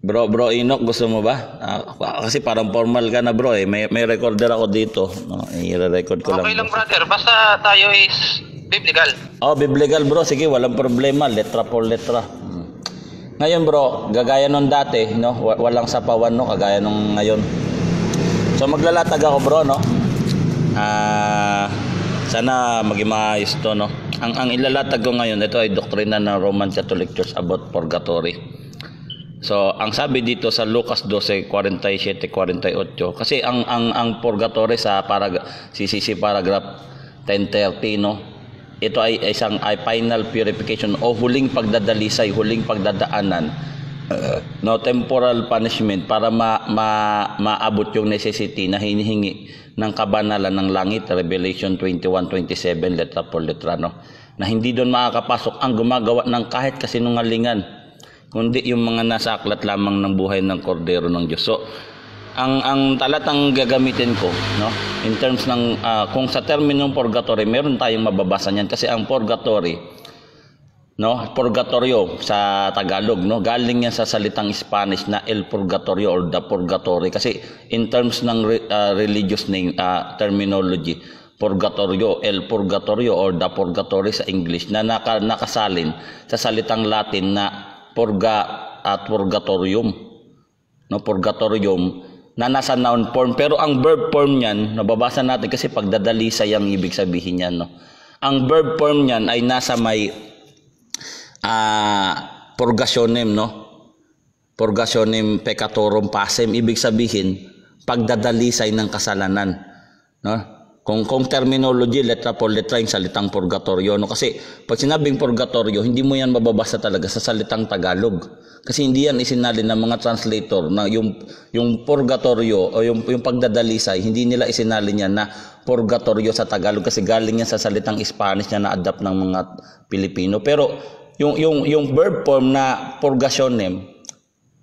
Bro Inok, gusto mo ba? Kasi parang formal ka na bro eh. May recorder ako dito. No? I-record ko lang. Okay lang brother, basta tayo is biblical. Oh, biblical bro. Sige, walang problema. Letra por letra. Ngayon bro, gagaya nung dati, no? Walang sapawan, no? Kagaya nung ngayon. So maglalatag ako bro, no? Sana maging maayos to, no? Ang ilalatag ko ngayon, ito ay doktrina ng Roman Catholic Church about purgatory. So, ang sabi dito sa Lucas 12:47-48, kasi ang purgatory sa CCC paragraph 1030, no? Ito ay isang final purification o huling pagdadalisay, huling pagdadaanan, no, temporal punishment para maabot yung necessity na hinihingi ng kabanalan ng langit, Revelation 21:27, letra por letra, no? Na hindi doon makakapasok ang gumagawa ng kahit kasinungalingan, kundi yung mga nasa aklat lamang ng buhay ng kordero ng Diyos. So, ang talatang gagamitin ko, no, in terms ng kung sa terminong purgatory, meron tayong mababasa niyan kasi ang purgatory, no, purgatorio sa Tagalog, no, galing yan sa salitang Spanish na el purgatorio or the purgatory, kasi in terms ng religious name, terminology, purgatorio, el purgatorio or the purgatory sa English na nakasalin sa salitang Latin na purga at purgatorium, no, purgatorium na nasa noun form, pero ang verb form niyan nababasa natin kasi pagdadalisay ang ibig sabihin niyan, no. Ang verb form niyan ay nasa may purgationem, no, purgationem peccatorum pacem, ibig sabihin pagdadalisay ng kasalanan, no. Kung terminology, letra por letra yung salitang purgatorio, no? Kasi pag sinabing purgatorio, hindi mo yan mababasa talaga sa salitang Tagalog. Kasi hindi yan isinalin ng mga translator na yung purgatorio o yung pagdadalisay, hindi nila isinalin yan na purgatorio sa Tagalog kasi galing yan sa salitang Spanish na na-adapt ng mga Pilipino. Pero yung verb form na purgationem,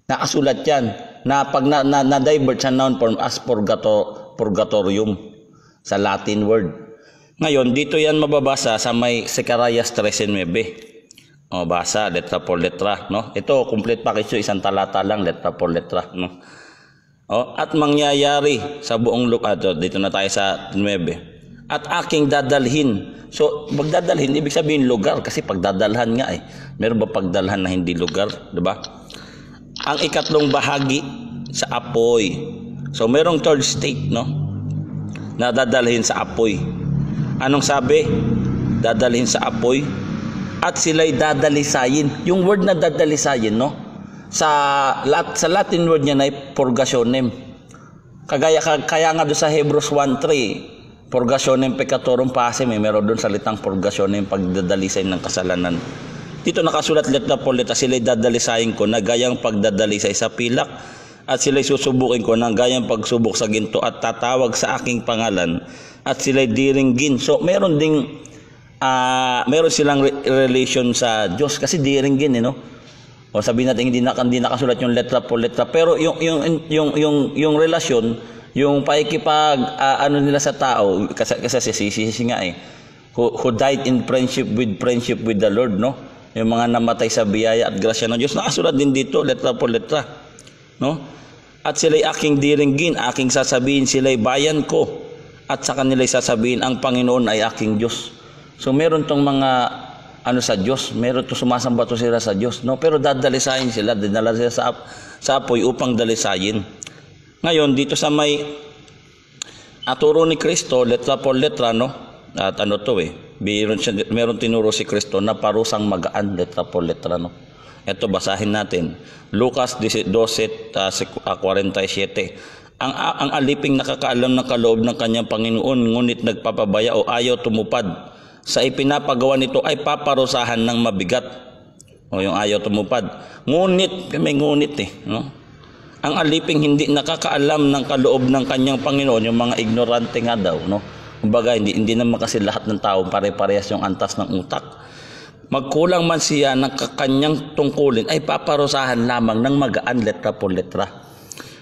nakasulat yan na pag na-divert sa noun form as purgatorium sa Latin word. Ngayon, dito yan mababasa sa may Zacarias 13:9. O, basa, letra por letra, no? Ito, complete package, isang talata lang, letra por letra, no? O, at mangyayari sa buong lugar, dito na tayo sa 9. At aking dadalhin. So, pagdadalhin, ibig sabihin lugar, kasi pagdadalhan nga eh. Meron ba pagdalhan na hindi lugar, di ba? Ang ikatlong bahagi sa apoy. So, merong third state, no, na dadalhin sa apoy. Anong sabi? Dadalhin sa apoy at sila'y dadalisayin. Yung word na dadalisayin, no, sa Latin word niya ay purgationem. Kaya nga doon sa Hebrews 1:3, purgationem peccatorum pacem, meron doon salitang purgationem, pagdadalisayin ng kasalanan. Dito nakasulat letra por letra, sila'y dadalisayin ko na gayang pagdadalisay sa pilak, at sila'y susubukin ko ng gayang pagsubok sa ginto, at tatawag sa aking pangalan at sila'y diringgin. So meron silang relation sa Diyos kasi diringgin, no. O sabihin natin hindi nakasulat yung letra por letra, pero yung relasyon, yung paikipag ano nila sa tao kasi si nga eh, who died in friendship with the Lord, no. Yung mga namatay sa biyaya at grasya ng Diyos, nakasulat din dito letra por letra, no. At sila'y aking diringgin, aking sasabihin, sila'y bayan ko, at sa kanila'y sasabihin, ang Panginoon ay aking Diyos. So meron tong mga ano sa Diyos, meron to sumasamba to sila sa Diyos, no? Pero dadalisayin sila, dinala sila sa apoy upang dalisayin. Ngayon dito sa may aturo ni Kristo, letra por letra, no? At ano to meron tinuro si Kristo na parusang magaan, letra por letra, no? Ito basahin natin. Lucas 12:47. Ang aliping nakakaalam ng kaloob ng kanyang Panginoon, ngunit nagpapabaya o ayaw tumupad sa ipinapagawa nito ay paparusahan ng mabigat. O yung ayaw tumupad. Ngunit, may ngunit no? Ang aliping hindi nakakaalam ng kaloob ng kanyang Panginoon, yung mga ignorante nga daw, no? Kumbaga, hindi naman kasi lahat ng tao pare-parehas yung antas ng utak. Magkulang man siya ng kanyang tungkulin ay paparusahan lamang ng magaan, letra por letra.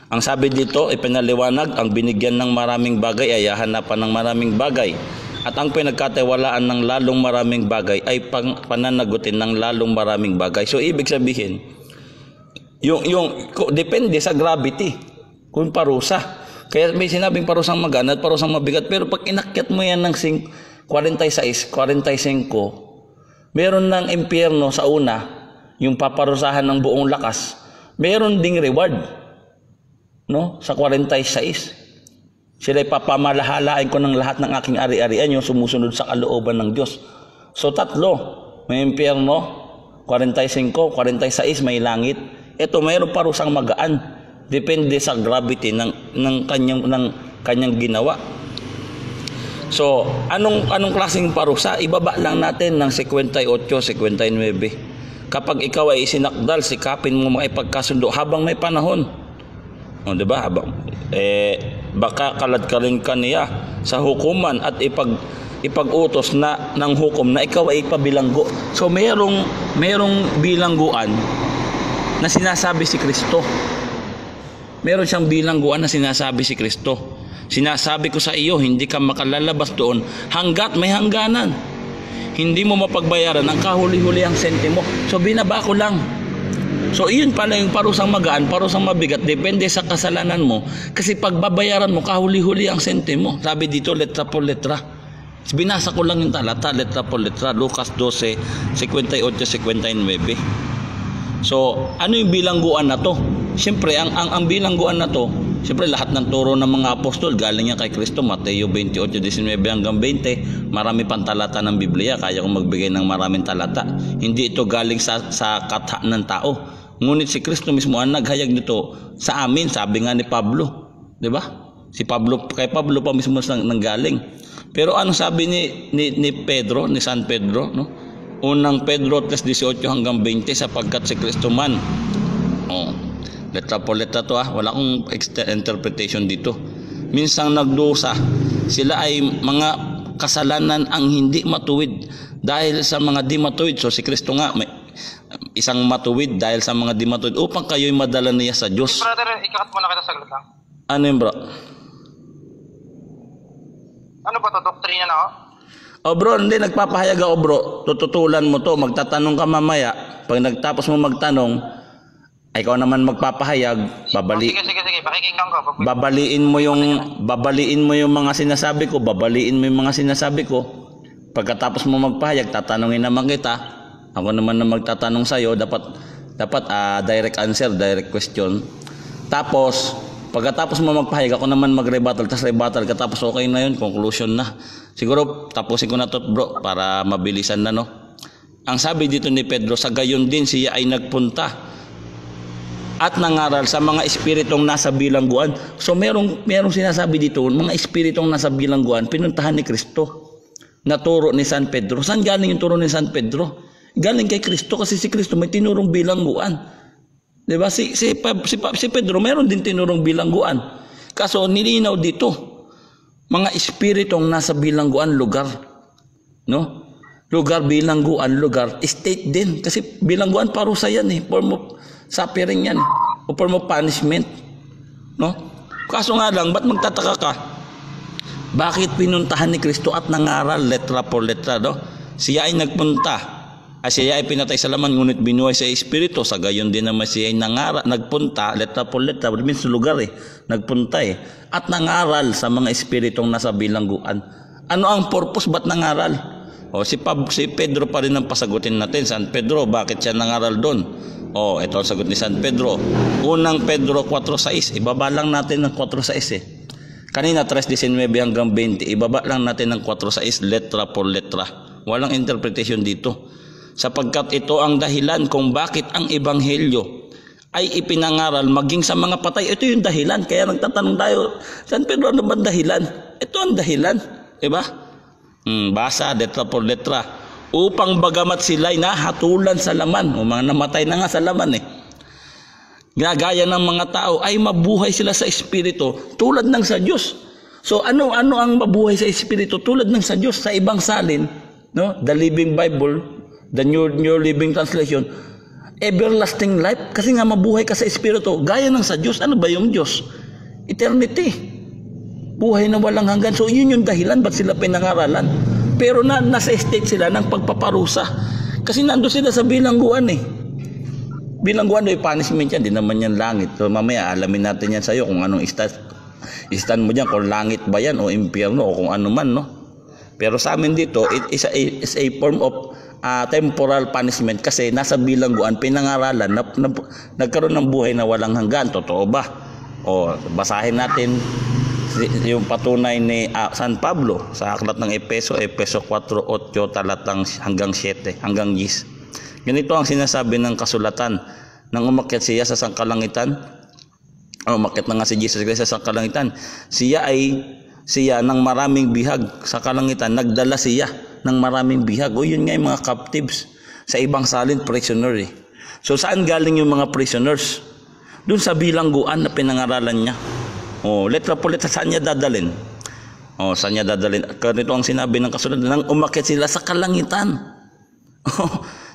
Ang sabi dito, ipinaliwanag, ang binigyan ng maraming bagay ay hahanapan ng maraming bagay. At ang pinagkatiwalaan ng lalong maraming bagay ay pananagutin ng lalong maraming bagay. So ibig sabihin, Depende sa gravity kung parusa. Kaya may sinabing parusang magaan at parusang mabigat. Pero pag inakyat mo yan ng 46, 45, meron ng impyerno sa una, yung paparusahan ng buong lakas, meron ding reward, no? Sa 46. Sila'y papamalahalaan ko ng lahat ng aking ari-arian, yung sumusunod sa kalooban ng Diyos. So 3, may impyerno, 45, 46 may langit. Ito mayroon parusang magaan, depende sa gravity ng kanyang ginawa. So, anong klaseng parusa? Ibaba lang natin ng 58, 59. Kapag ikaw ay isinakdal, sikapin mo makipagkasundo habang may panahon. O, di ba? Baka kaladkarin ka niya sa hukuman at ipag-utos na ng hukom na ikaw ay ipabilanggo. So, merong bilangguan na sinasabi si Kristo. Meron siyang bilangguan na sinasabi si Kristo. Sinasabi ko sa iyo, hindi ka makalalabas doon hanggat may hangganan. Hindi mo mapagbayaran ang kahuli-hulihang sentimo. So binaba ko lang. So iyon pala yung parusang magaan, parusang mabigat, depende sa kasalanan mo. Kasi pagbabayaran mo, kahuli-huli ang sentimo. Sabi dito, letra por letra. Binasa ko lang yung talata, letra por letra, Lucas 12, 58, 59. So, ano yung bilangguan na to? Siyempre, ang bilangguan na to, siyempre lahat ng turo ng mga apostol galing yan kay Kristo. Mateo 28, 19 hanggang 20. Marami pang talata ng Biblia, kaya kong magbigay ng maraming talata. Hindi ito galing sa katha ng tao. Ngunit si Kristo mismo ang naghayag nito sa amin, sabi nga ni Pablo. 'Di ba? Kay Pablo pa mismo nanggaling. Pero ano sabi ni Pedro, ni San Pedro, no? Unang Pedro 3:18 hanggang 20, sapagkat si Kristo man. Letra po letra to, wala akong interpretation dito. Minsang nagdusa, sila ay mga kasalanan ang hindi matuwid dahil sa mga di matuwid. So si Kristo nga may isang matuwid dahil sa mga di matuwid upang kayo'y madala niya sa Diyos. Brother, ikakat muna kita saglit lang. Ano yun, bro? Ano ba to? Doktrina na ako? Oh bro, hindi, nagpapahayag ako bro. Tututulan mo to, magtatanong ka mamaya. Pag nagtapos mo magtanong, ay ikaw naman magpapahayag, Sige, pakikinggan ko. babaliin mo yung mga sinasabi ko, Pagkatapos mo magpahayag, tatanungin naman kita. Ako naman na magtatanong sa iyo, dapat direct answer, direct question. Tapos pagkatapos mo magpahayag, ako naman mag-rebuttal, tapos okay na yun, conclusion na. Siguro tapusin ko na to bro para mabilisan na, no. Ang sabi dito ni Pedro, sa gayon din siya ay nagpunta at nangaral sa mga espiritong nasa bilangguan. So merong sinasabi dito, mga espiritong nasa bilangguan, pinuntahan ni Kristo. Naturo ni San Pedro. Saan galing yung turo ni San Pedro? Galing kay Kristo, kasi si Kristo may tinurong bilangguan. Diba? Si Pedro meron din tinurong bilangguan. Kaso nilinaw dito, mga espiritong nasa bilangguan lugar. No? Lugar, bilangguan, lugar. State din. Kasi bilangguan parusa yan eh. Form of suffering yan. O form of punishment. No? Kaso nga lang, ba't magtataka ka? Bakit pinuntahan ni Kristo at nangaral letra por letra? No? Siya ay nagpunta. Siya ay pinatay sa laman, ngunit binuhay sa espiritu. Sa gayon din naman siya ay nagpunta, letra por letra, means lugar eh, nagpunta eh, at nangaral sa mga espiritong nasa bilangguan. Ano ang purpose, ba't nangaral? Si Pedro pa rin ang pasagutin natin. San Pedro, bakit siya nangaral doon? Ito ang sagot ni San Pedro. Unang Pedro 4:6, ibaba lang natin ng 4:6 eh. Kanina 3:19 hanggang 20, ibaba lang natin ng 4:6, letra por letra. Walang interpretation dito. Sapagkat ito ang dahilan kung bakit ang ebanghelyo ay ipinangaral maging sa mga patay. Ito yung dahilan. Kaya nagtatanong tayo, San Pedro, ano ba dahilan? Ito ang dahilan. Diba? Basa, letra por letra. Upang bagamat sila'y nahatulan sa laman, o mga namatay na nga sa laman eh, gaya ng mga tao, ay mabuhay sila sa espiritu tulad ng sa Diyos. So ano ang mabuhay sa espiritu tulad ng sa Diyos? Sa ibang salin, no? The Living Bible, the New Living Translation, everlasting life, kasi nga mabuhay ka sa espiritu gaya ng sa Diyos. Ano ba yung Diyos? Eternity, buhay na walang hanggan. So yun yung dahilan ba't sila pinangaralan. Pero nasa state sila ng pagpaparusa, kasi nando sila sa bilangguan eh. Bilangguan ay punishment yan, di naman yan langit. So mamaya alamin natin yan sa'yo kung anong stand mo dyan, kung langit ba yan o impyerno o kung ano man, no? Pero sa amin dito, it is a form of temporal punishment kasi nasa bilangguan, pinangaralan, nagkaroon ng buhay na walang hanggan. Totoo ba? O basahin natin yung patunay ni San Pablo sa aklat ng Efeso 4:8 talatang hanggang 7 hanggang 10. Ganito ang sinasabi ng kasulatan: nang umakyat siya sa sangkalangitan, umakyat na nga si Jesus Christ sa sangkalangitan, siya ng maraming bihag sa kalangitan, nagdala siya ng maraming bihag. O yun nga yung mga captives sa ibang salin, prisoner eh. So saan galing yung mga prisoners? Doon sa bilangguan na pinangaralan niya. Letra po letra, saan niya dadalhin? Saan niya dadalhin? Ganito ang sinabi ng kasulatan, nang umakyat sila sa kalangitan.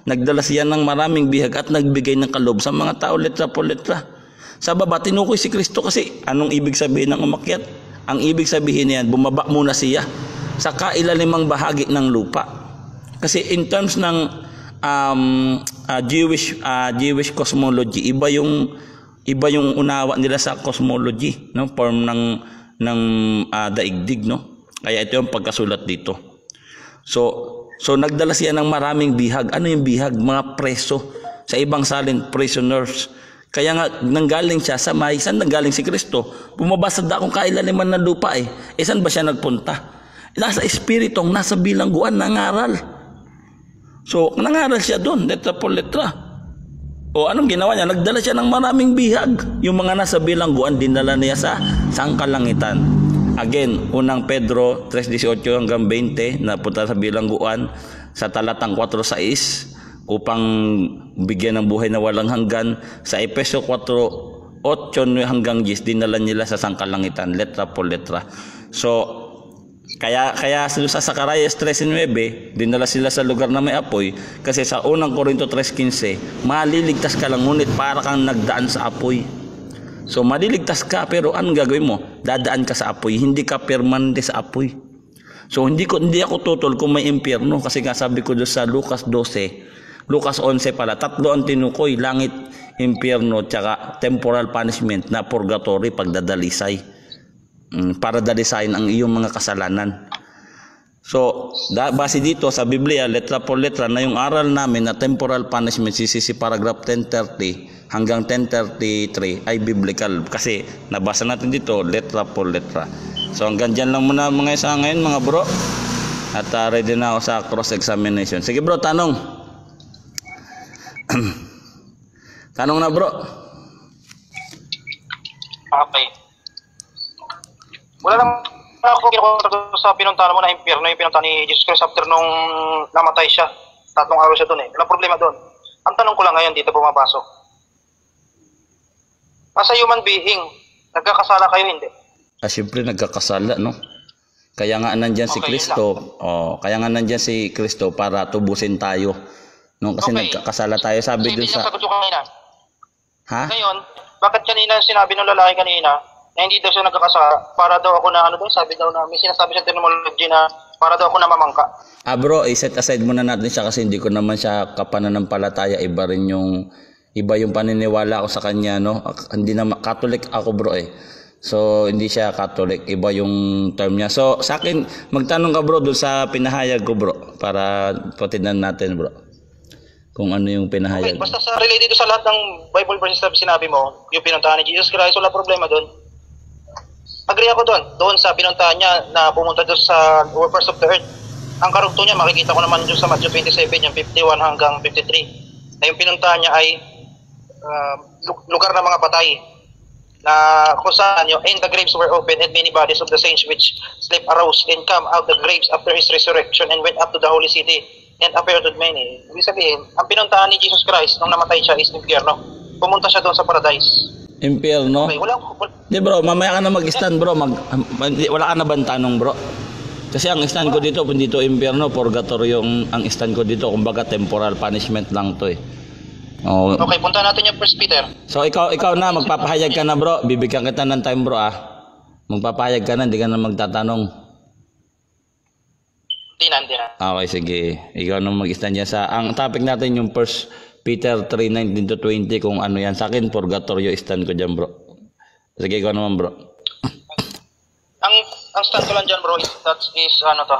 Nagdala siya ng maraming bihag at nagbigay ng kaloob sa mga tao, letra po letra. Sa baba, tinukoy si Kristo kasi anong ibig sabihin ng umakyat? Ang ibig sabihin niyan, bumaba muna siya sa kailalimang bahagi ng lupa. Kasi in terms ng Jewish cosmology, iba yung unawa nila sa cosmology, no? Form ng daigdig, no? Kaya ito yung pagkasulat dito. So nagdala siya ng maraming bihag. Ano yung bihag? Mga preso. Sa ibang salin, prisoners. Kaya nga nanggaling siya sa may, saan nanggaling si Kristo? Bumaba sa dakong kailaliman ng lupa eh. Saan ba siya nagpunta? Nasa espiritong, nasa bilangguan, nangaral. So nangaral siya doon, letra po letra. Anong ginawa niya? Nagdala siya ng maraming bihag. Yung mga nasa bilangguan, dinala niya sa sangkalangitan. Again, unang Pedro 3:18 hanggang 20 na punta sa bilangguan sa talatang 4:6 upang bigyan ng buhay na walang hanggan. Sa Efeso 4:8 hanggang 10 dinala nila sa sangkalangitan, letra po letra. So kaya sa Zacarias 13:9 dinala sila sa lugar na may apoy kasi sa unang Korinto 3:15 maliligtas ka lang ngunit para kang nagdaan sa apoy. So maliligtas ka pero anong gagawin mo? Dadaan ka sa apoy, hindi ka permanente sa apoy. So hindi ako tutol kung may impyerno kasi nga sabi ko doon sa Lucas 11 pala, tatlo ang tinukoy: langit, impyerno, tsaka temporal punishment na purgatory, pagdadalisay. Para dalisayin ang iyong mga kasalanan. So, base dito sa Biblia, letra por letra, na yung aral namin na temporal punishment, CCC paragraph 1030 hanggang 1033 ay biblical. Kasi nabasa natin dito, letra por letra. So, hanggang dyan lang muna mga isa ngayon, mga bro. At ready na ako sa cross-examination. Sige bro, tanong. Tanong na bro. Okay. Wala lang ako kinukontra sa pinuntahan mo na impyerno, yung pinuntahan ni Jesus Christ after nung namatay siya. 3 araw siya doon eh. Walang problema doon. Ang tanong ko lang ngayon, dito pumapasok. As a human being, nagkakasala kayo, hindi? Siyempre nagkakasala, no? Kaya nga nandyan si Kristo. Kaya nga nandyan si Kristo para tubusin tayo. No? Kasi nagkakasala tayo. Sabi dun sa... Ha? Ngayon, bakit kanina sinabi ng lalaki kanina na hindi daw siya nagkakasala, para daw ako na sabi daw na, may sinasabi sa terminology na para daw ako na mamangka. Bro, i-set aside muna natin siya kasi hindi ko naman siya kapananampalataya. Iba yung paniniwala ko sa kanya, no? Hindi na Catholic ako bro eh. So, hindi siya Catholic. Iba yung term niya. So, sa akin, magtanong ka bro doon sa pinahayag ko bro para patinan natin bro. Kung ano yung pinahayag. Okay, basta sa related sa lahat ng Bible verses na sinabi mo, yung pinuntahan ni Jesus Christ, wala problema doon. Agree ako doon sa pinuntahan niya na pumunta doon sa workers of the earth. Ang karugto niya, makikita ko naman doon sa Matthew 27, yung 51 hanggang 53. Na yung pinuntahan niya ay lugar ng mga patay. Na kung saan yung, and the graves were opened and many bodies of the saints which slept arose and come out the graves after his resurrection and went up to the holy city and appeared to many. Ibig sabihin, ang pinuntahan ni Jesus Christ nung namatay siya is impyerno. Pumunta siya doon sa paradise. Impyerno? Okay, Di bro, mamaya ka na mag-stand bro. Wala ka na ba tanong bro? Kasi ang stand ko dito, dito impyerno, purgatory yung ang stand ko dito. Kumbaga temporal punishment lang to eh. Okay, punta natin yung 1 Peter. So ikaw na, magpapahayag ka na bro. Bibigyan kita ng time bro Magpapahayag ka na, hindi ka na magtatanong. Hindi na. Okay, sige. Ikaw na mag-stand dyan sa... Ang topic natin yung 1 Peter 3:19-20 kung ano yan. Sa akin, purgatorio stand ko dyan, bro. Sige, ikaw naman, bro. Ang stand ko lang dyan, bro, that is, ano to,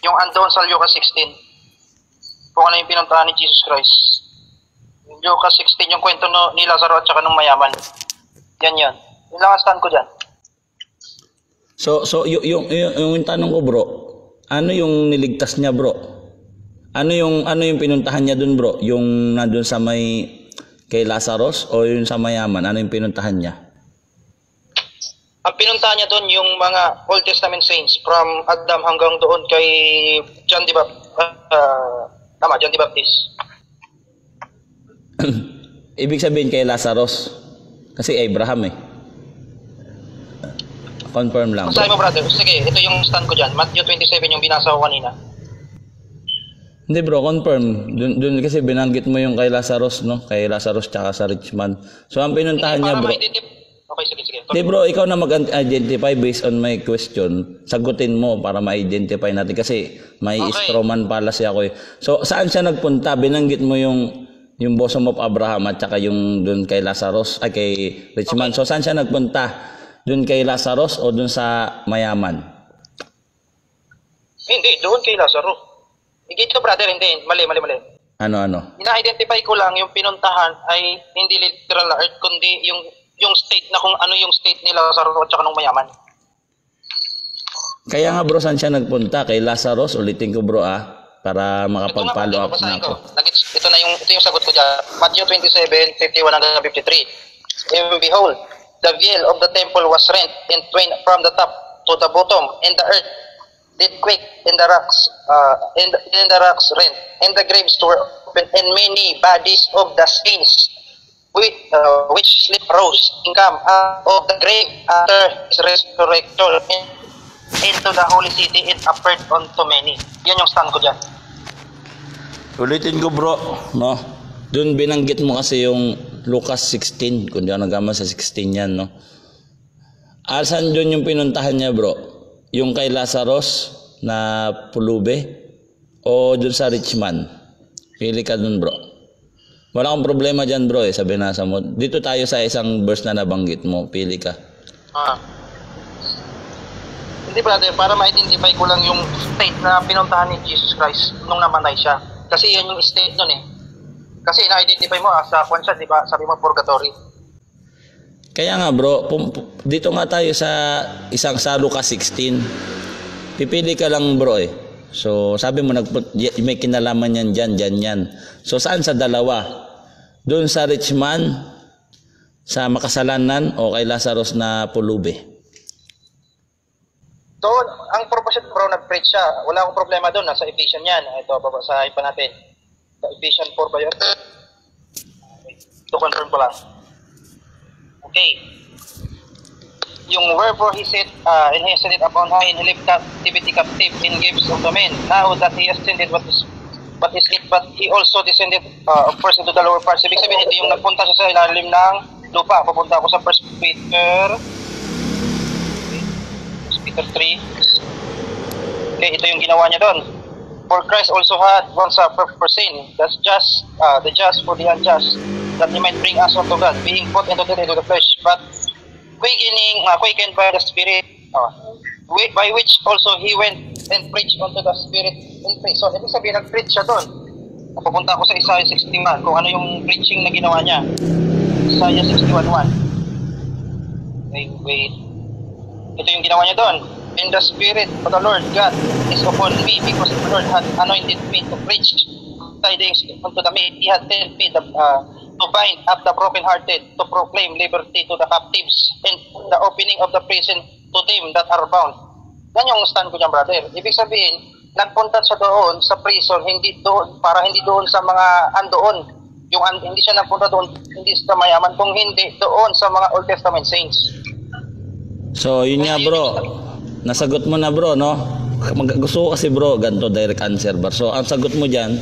yung andoon sa Lucas 16. Kung ano yung pinuntahan ni Jesus Christ. Lucas 16, yung kwento ni Lazaro at saka nung mayaman. Yan. Yun lang ang stand ko dyan. So yung tanong ko, bro, ano yung niligtas niya, bro? Ano yung pinuntahan niya dun, bro? Yung nandun sa may kay Lazarus o yung sa mayaman? Ano yung pinuntahan niya? Ang pinuntahan niya doon yung mga Old Testament saints from Adam hanggang doon kay John the Baptist. Ibig sabihin kay Lazarus. Kasi Abraham eh. Confirm lang. Masabi mo, brother. Sige, ito yung stand ko dyan. Matthew 27 yung binasa ko kanina. Hindi, bro, confirm. Dun kasi binanggit mo yung kay Lazarus, no? Kay Lazarus tsaka sa rich man. So ang pinuntahan niya, bro. Okay, sige. Hindi, bro, ikaw na mag-identify based on my question. Sagutin mo para ma-identify natin kasi may strawman pala siya ako eh. So saan siya nagpunta? Binanggit mo yung bosom of Abraham at saka yung dun kay Lazarus, ay kay rich man. So saan siya nagpunta? Dun kay Lazarus o dun sa mayaman? Hindi, doon kay Lazaro. Dito, brother, hindi. Mali. Ano? Ina-identify ko lang yung pinuntahan ay hindi literal na earth, kundi yung state na kung ano yung state ni Lazaro at saka nung mayaman. Kaya nga, bro, saan siya nagpunta? Kay Lazarus? Ulitin ko, bro, para makapag-follow up na ako. Ito yung sagot ko dyan. Matthew 27, 51 hanggang 53. And behold, the veil of the temple was rent in twain from the top to the bottom, and the earth did quake, and the rocks rent, and the graves were opened, and many bodies of the saints which sleep rose and come out of the grave after his resurrection into the holy city and appeared unto many. Yan yung stand ko dyan. Ulitin ko, bro, no? Doon binanggit mo kasi yung Lucas 16, kung di ako nagama sa 16 yan, no? Asan doon yung pinuntahan niya, bro? Yung kay Lazarus na pulube o doon sa rich man? Pili ka doon, bro. Wala akong problema dyan, bro, sa binasa mo. Dito tayo sa isang verse na nabanggit mo. Pili ka. Hindi, brother, para ma-identify ko lang yung state na pinuntahan ni Jesus Christ nung namatay siya. Kasi yan yung state nun eh. Kasi na-identify mo sa kwansa, di ba? Sabi mo, purgatory. Kaya nga, bro, dito nga tayo sa isang sa Lucas 16. Pipili ka lang, bro, eh. So, sabi mo, may kinalaman yan dyan, yan. So, saan sa dalawa? Doon sa rich man, sa makasalanan, o kay Lazarus na pulube? Doon, ang purpose, bro, nag-preach siya. Wala akong problema doon. Nasa Ephesians yan. Ito, babasahin pa natin. Sa Ephesians 4 ba yun? Ito, confirm ko lang. Okay. Yung wherefore he said, and he ascended upon high, and he left captivity captive in gifts of the men. Now that he ascended, what is it? But he also descended first into the lower parts. Ibig sabihin, ito yung nagpunta siya sa ilalim ng lupa. Papunta ako sa 1 Peter 3. Okay, ito yung ginawa niya doon. For Christ also had once suffered for sin, that's just the just for the unjust, that he might bring us unto God, being put into the flesh, but quickened by the Spirit, by which also he went and preached unto the Spirit in faith. So, ibig sabihin, nag-preach siya doon. Napapunta ako sa Isaiah 61, kung ano yung preaching na ginawa niya. Isaiah 61:1. Wait. Ito yung ginawa niya doon. And the Spirit of the Lord God is upon me, because the Lord had anointed me to preach tidings unto the meek. He had sent me to bind up the brokenhearted, to proclaim liberty to the captives, and the opening of the prison to them that are bound. Yan yung stand ko dyan, brother. Ibig sabihin, nagpunta siya doon sa prison, hindi doon sa mga andoon. Hindi siya nagpunta doon, hindi sa mayaman, kung hindi doon sa mga Old Testament saints. So, yun nga, bro. Nasagot mo na, bro, no? Gusto ko kasi, bro, ganito, direct answer, bar. So, ang sagot mo dyan,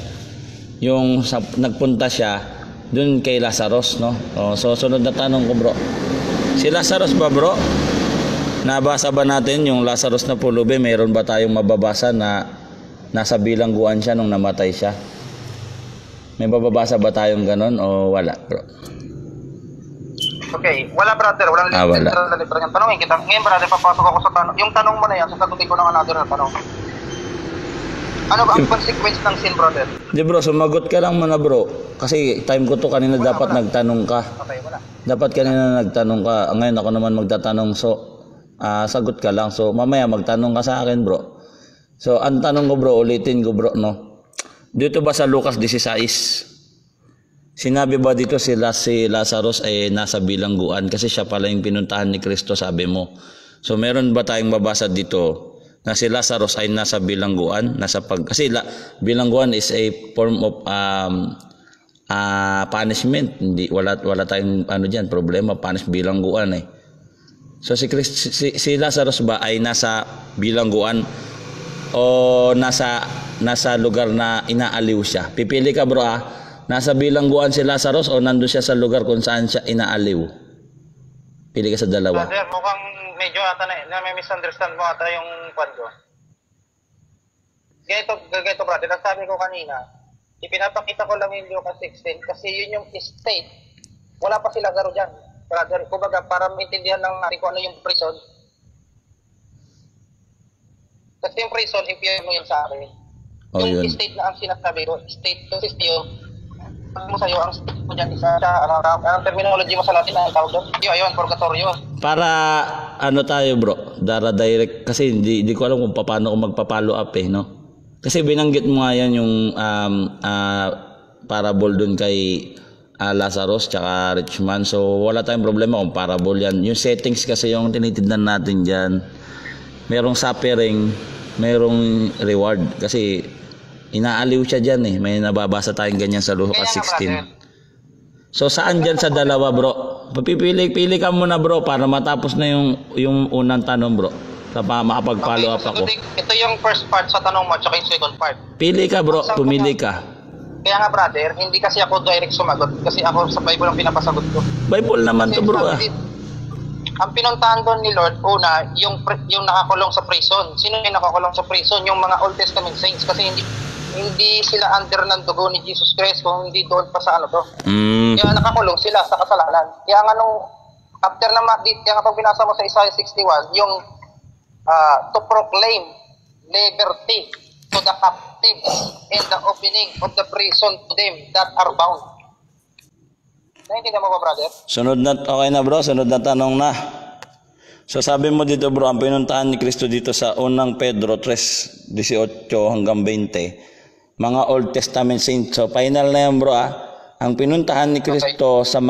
yung nagpunta siya dun kay Lazarus, no? So, sunod na tanong ko, bro. Si Lazarus ba, bro? Nabasa ba natin yung Lazarus na pulube? Mayroon ba tayong mababasa na nasa bilangguan siya nung namatay siya? May bababasa ba tayong ganon o wala, bro? Okay, wala brother, walang Wala. literal na literal yan. Tanongin kita. Ngayon brother, papasok ako sa tanong. Yung tanong mo na yan, sasagutin ko ng another na tanong. Ano ba ang consequence ng sin, brother? Di bro, sumagot ka lang muna bro. Kasi time ko to kanina dapat nagtanong ka. Okay, wala. Dapat kanina nagtanong ka. Ngayon ako naman magtatanong. So, sagot ka lang. So, mamaya magtanong ka sa akin bro. So, ang tanong ko bro, ulitin ko bro, no? Dito ba sa Lucas 16, sinabi ba dito si Lazarus ay nasa bilangguan? Kasi siya pala yung pinuntahan ni Kristo, sabi mo. So, meron ba tayong babasa dito na si Lazarus ay nasa bilangguan? Kasi bilangguan is a form of punishment. Wala tayong problema, punish bilangguan eh. So si Lazarus ba ay nasa bilangguan o nasa lugar na inaaliw siya? Pipili ka bro nasa bilangguan si Lazarus o nandun siya sa lugar kung saan siya inaaliw? Pili ka sa dalawa. Brother, mukhang medyo ata na may misunderstand mo ata yung kwan ko. Ganito brother, ang sabi ko kanina, ipinapakita ko lang yung Lucas 16 kasi yun yung state. Wala pa si Lazaro dyan. Brother, kumbaga para maintindihan lang natin kung ano yung prison. Kasi yung prison, impyerno yun sa akin. Yung yun. state na ang sinasabi ko, state to system, mo sa'yo, ang state mo dyan, isa siya, ang terminology mo sa Latin, ang tawag doon? Yun, purgatorio. Para tayo bro, direct kasi hindi ko alam kung paano ko magpa-follow up no. Kasi binanggit mo nga yan yung parable dun kay Lazarus tsaka rich man. So wala tayong problema kung parable yan. Yung settings kasi yung tinitignan natin diyan. Merong suffering, merong reward kasi inaaliw siya diyan eh. May nababasa tayong ganyan sa Lucas 16. So saan dyan sa dalawa bro? Pili ka muna bro para matapos na yung unang tanong bro. Para makapag-follow up ako. Ito yung first part sa tanong mo tsaka yung second part. Pili ka bro, pumili ka. Kaya nga brother, hindi kasi ako direct sumagot kasi ako sa Bible ang pinapasagot ko. Bible naman to bro Ang pinuntahan doon ni Lord, una, yung nakakulong sa prison. Sino yung nakakulong sa prison? Yung mga Old Testament saints kasi hindi sila under ng dugo ni Jesus Christ kung hindi doon pa sa Kaya nakakulong sila sa kasalanan. Kaya nga after kaya nga pag binasa mo sa Isaiah 61, yung to proclaim liberty to the captives and the opening of the prison to them that are bound. Naintindihan mo ba, brother? Okay na bro, sunod na tanong na. So sabi mo dito bro, ang pinuntahan ni Kristo dito sa unang Pedro 3:18 hanggang 20, mga Old Testament saints. So final na yan bro Ang pinuntahan ni Kristo sa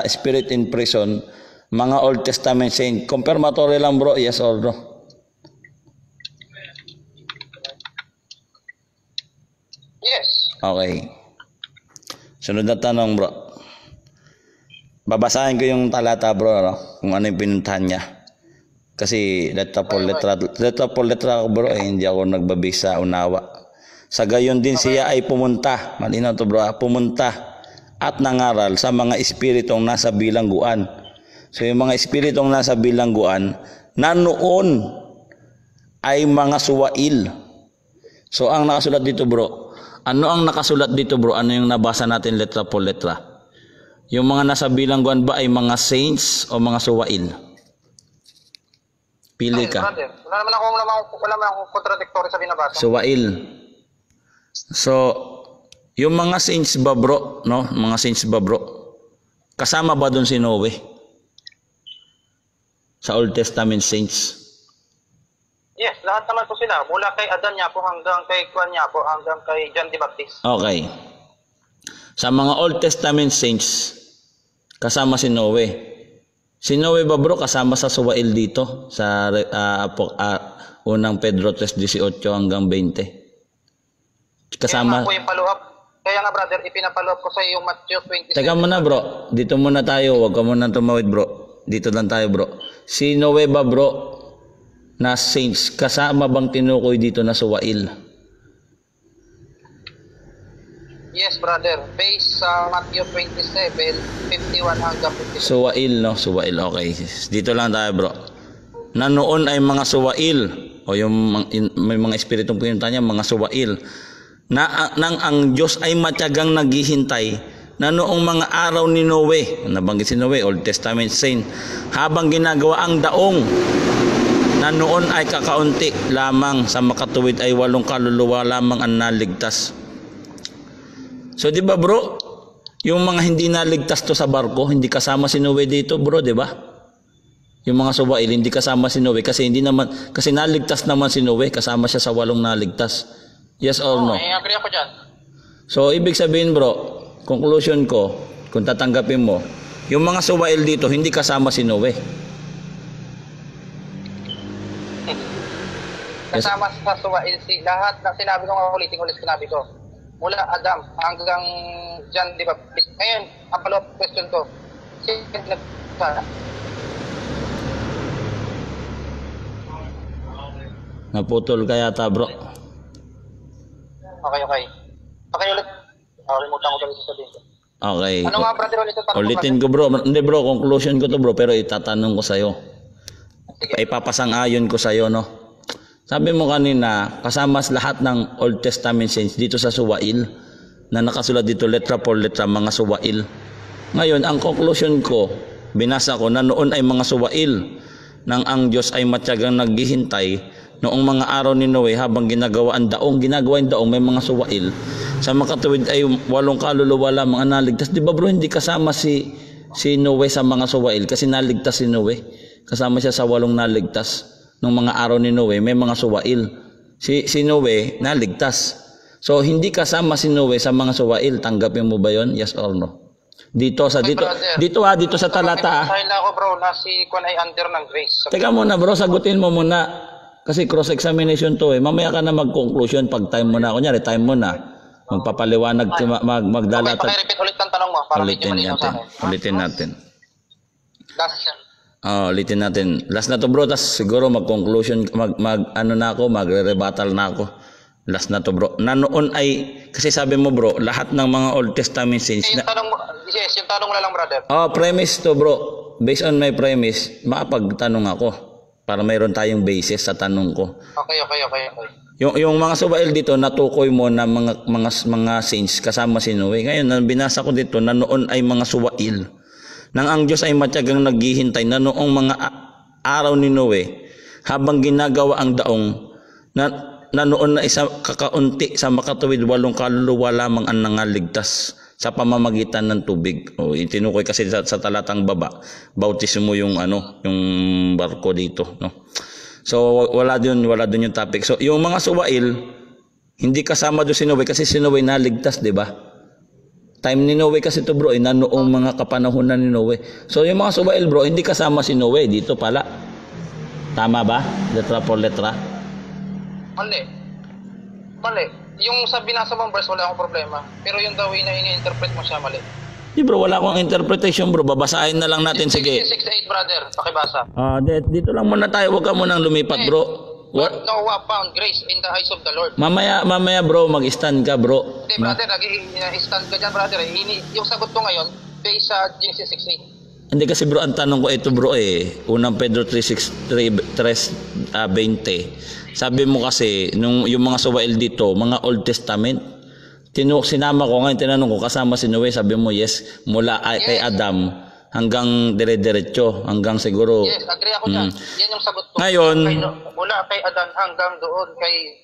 spirit in prison, mga Old Testament saints. Confirmatory lang bro, yes or no? Yes. Okay. Sunod na tanong bro. Babasahin ko yung talata bro, kung ano yung pinuntahan niya. Kasi letra po letra bro, hindi ako nagbabisa unawa. Sa gayon din siya ay pumunta, malinaw to bro, pumunta at nangaral sa mga espiritong nasa bilangguan. So yung mga espiritong nasa bilangguan na noon ay mga suwail. So ang nakasulat dito bro, ano ang nakasulat dito bro? Ano yung nabasa natin letra po letra? Yung mga nasa bilangguan ba ay mga saints o mga suwail? Pili ka. Wala naman akong contradictory sa binabasa. Suwail. So, yung mga saints ba bro, no? Mga saints ba bro? Kasama ba doon si Noe? Sa Old Testament saints? Yes, lahat naman po sila. Mula kay Adan niya po hanggang kay Juan niya po hanggang kay John the Baptist. Okay. Sa mga Old Testament saints, kasama si Noe. Si Noe ba bro, kasama sa suwail dito? Sa unang Pedro 3:18 hanggang 20. Kasama. Kaya nga po yung follow-up. Kaya nga brother, ipinapollow up ko sa iyo yung Matthew 27. Teka muna bro, dito muna tayo. Huwag ka muna tumawid bro. Dito lang tayo bro. Si Noe ba bro, na saints, kasama bang tinukoy dito na suwail? Yes, brother. Based sa Matthew 27, 51 hanggang 52. Suwail, no? Suwail, okay. Dito lang tayo, bro. Na noon ay mga suwail, o may mga espiritong pinunta niya, mga suwail, na nang ang Diyos ay matyagang naghihintay na noong mga araw ni Noe, nabanggit si Noe, Old Testament saint, habang ginagawa ang daong, na noon ay kakaunti lamang, sa makatuwid ay 8 kaluluwa lamang ang naligtas. So di ba bro, yung mga hindi naligtas to sa barko, hindi kasama si Noe dito bro, di ba? Yung mga suwail, hindi kasama si Noe kasi kasi naligtas naman si Noe, kasama siya sa 8 naligtas. Yes or no? Agree ako dyan. So ibig sabihin bro, conclusion ko, kung tatanggapin mo, yung mga suwail dito, hindi kasama si Noe. Kasama sa Suwail lahat na sinabi ko nga ulit sinabi ko. Mula Adam hanggang dyan, di ba? Ngayon, ang follow-up question ko. Sino Naputol ka yata bro. Okay. Pakiulit. Limutan ko talaga sabihin ko. Okay. Ano nga brother ulit ang tanong ko, Ulitin ko bro. Hindi bro, conclusion ko to bro, pero itatanong ko sa'yo. Sige. Ipapasang-ayon ko sa'yo, no? Sabi mo kanina, kasama lahat ng Old Testament saints dito sa Suwail, na nakasulat dito letra por letra, mga Suwail. Ngayon, ang conclusion ko, binasa ko na noon ay mga Suwail, nang ang Diyos ay matyagang naghihintay noong mga araw ni Noe habang ginagawa yung daong, may mga Suwail. Sa makatuwid ay 8 kaluluwa lamang ang naligtas. Di ba bro, hindi kasama si Noe sa mga Suwail kasi naligtas si Noe. Kasama siya sa 8 naligtas. Nung mga araw ni Noe, may mga Suwail. Si Noe, naligtas. So, hindi kasama si Noe sa mga Suwail. Tanggapin mo ba yon? Yes or no? Dito sa talata. Dahil na ako bro, na si Kwan ay under ng grace. Teka muna bro, sagutin mo muna. Kasi cross-examination to eh. Mamaya ka na mag-conclusion pag time mo na. Kunyari, time mo na. Magpapaliwanag, magdalatag. Okay, pakirepeat ulit ang tanong mo. Para medyo malinaw sa akin. Ulitin natin. Last yan. Ulitin natin. Last na to bro, tas siguro mag-conclusion, magre-rebuttal na ako. Last na to bro. Na noon ay, kasi sabi mo bro, lahat ng mga Old Testament saints Yung tanong mo na lang brother. Premise to bro. Based on my premise, makapagtanong ako. Para mayroon tayong basis sa tanong ko. Okay. Yung mga Suwail dito, natukoy mo na mga saints kasama si Noe. Ngayon, binasa ko dito na noon ay mga Suwail. Nang ang Diyos ay matyagang naghihintay na noong mga araw ni Noe, habang ginagawa ang daong, na noon na isa kakaunti sa makatuwid 8 kaluluwa lamang ang nangaligtas sa pamamagitan ng tubig. Itinukoy kasi sa talatang baba, bautismo yung barko dito, no. So wala dun yung topic. So yung mga Suwail hindi kasama do si Noe kasi si Noe naligtas, 'di ba? Time ni Noe kasi to bro, na noong mga kapanahunan ni Noe. So yung mga Suwail bro, hindi kasama si Noe dito pala. Tama ba? Letra por letra. Mali. Yung sa binasa mong verse, wala akong problema. Pero yung the way na ini-interpret mo siya, mali. Di bro, wala akong interpretation bro. Babasahin na lang natin, sige. 668 brother, pakibasa. Dito lang muna tayo, huwag ka munang lumipat bro. Noah found grace in the eyes of the Lord. Mamaya bro, mag-stand ka bro. Hindi brother, nag-stand ka dyan brother. Yung sagot ko ngayon, based sa Genesis 6:8. Hindi kasi bro, ang tanong ko ito bro unang Pedro 3:20. Sabi mo kasi, yung mga Suwail dito, mga Old Testament, sinama ko ngayon, tinanong ko, kasama si Noe, sabi mo yes, mula kay Adam hanggang dire-diretso, hanggang siguro. Yes, agree ako dyan. Yan yung sagot ko. Ngayon, mula kay Adam hanggang doon kay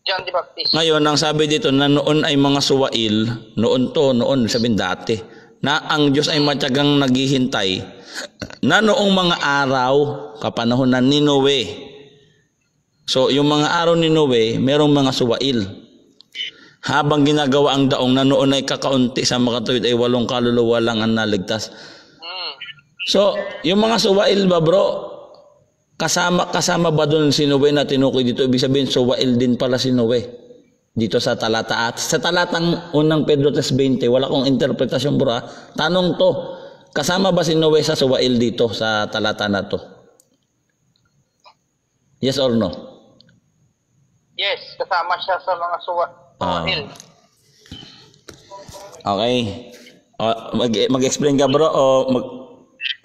John the Baptist. Ngayon, ang sabi dito na noon ay mga Suwail, noon, sabihin dati, na ang Diyos ay matyagang naghihintay, na noong mga araw, kapanahonan ni Noe. So, yung mga araw ni Noe, merong mga Suwail. Habang ginagawa ang daong na noon ay kakaunti sa makatuwid ay 8 kaluluwa lang ang naligtas. So, yung mga Suwail ba bro, kasama ba doon si Noe na tinukoy dito? Ibig sabihin, Suwail din pala si Noe. Dito sa talata. At sa talatang unang Pedro 3:20, wala kong interpretasyon bro. Tanong to, kasama ba si Noe sa Suwail dito sa talata na to? Yes or no? Yes, kasama siya sa mga Suwail. Okay. Mag-explain ka bro o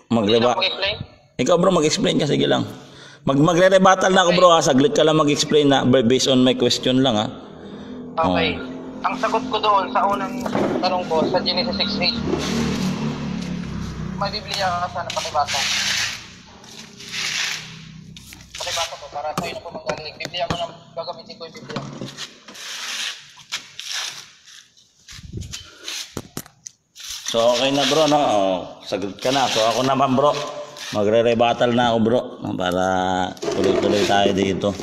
mag-explain? Ikaw bro, mag-explain ka, sige lang. Magre-rebuttal na ako bro ha, saglit ka lang mag-explain na based on my question lang ha. Okay. Ang sagot ko doon sa unang tanong ko sa Genesis 6:8. May Biblia ka sana pakibasa. Pakibasa ko para tayo na po magaling. Biblia mo na gagamitin ko yung Biblia. So okay na bro, no? Sagot ka na. So ako naman bro, magre-rebuttal na ako bro, no? Para tuloy-tuloy tayo dito.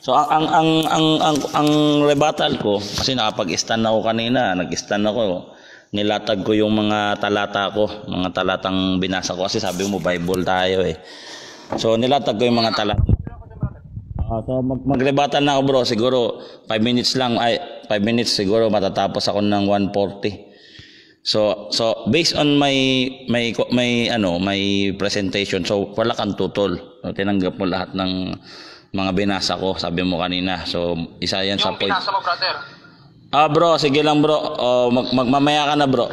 So ang rebuttal ko, kasi nakapag-stand ako kanina, nag-stand ako, nilatag ko yung mga talata ko, mga talatang binasa ko kasi sabi mo Bible tayo eh. So nilatag ko yung mga talata. So mag-rebuttal na ako bro, siguro 5 minutes lang, 5 minutes siguro matatapos ako ng 1:40. So based on my presentation, so wala kang tutol. So, tinanggap mo lahat ng mga binasa ko, sabi mo kanina. So isa yan sa point. Yung binasa mo, brother. Bro, sige lang bro. Mamaya ka na bro.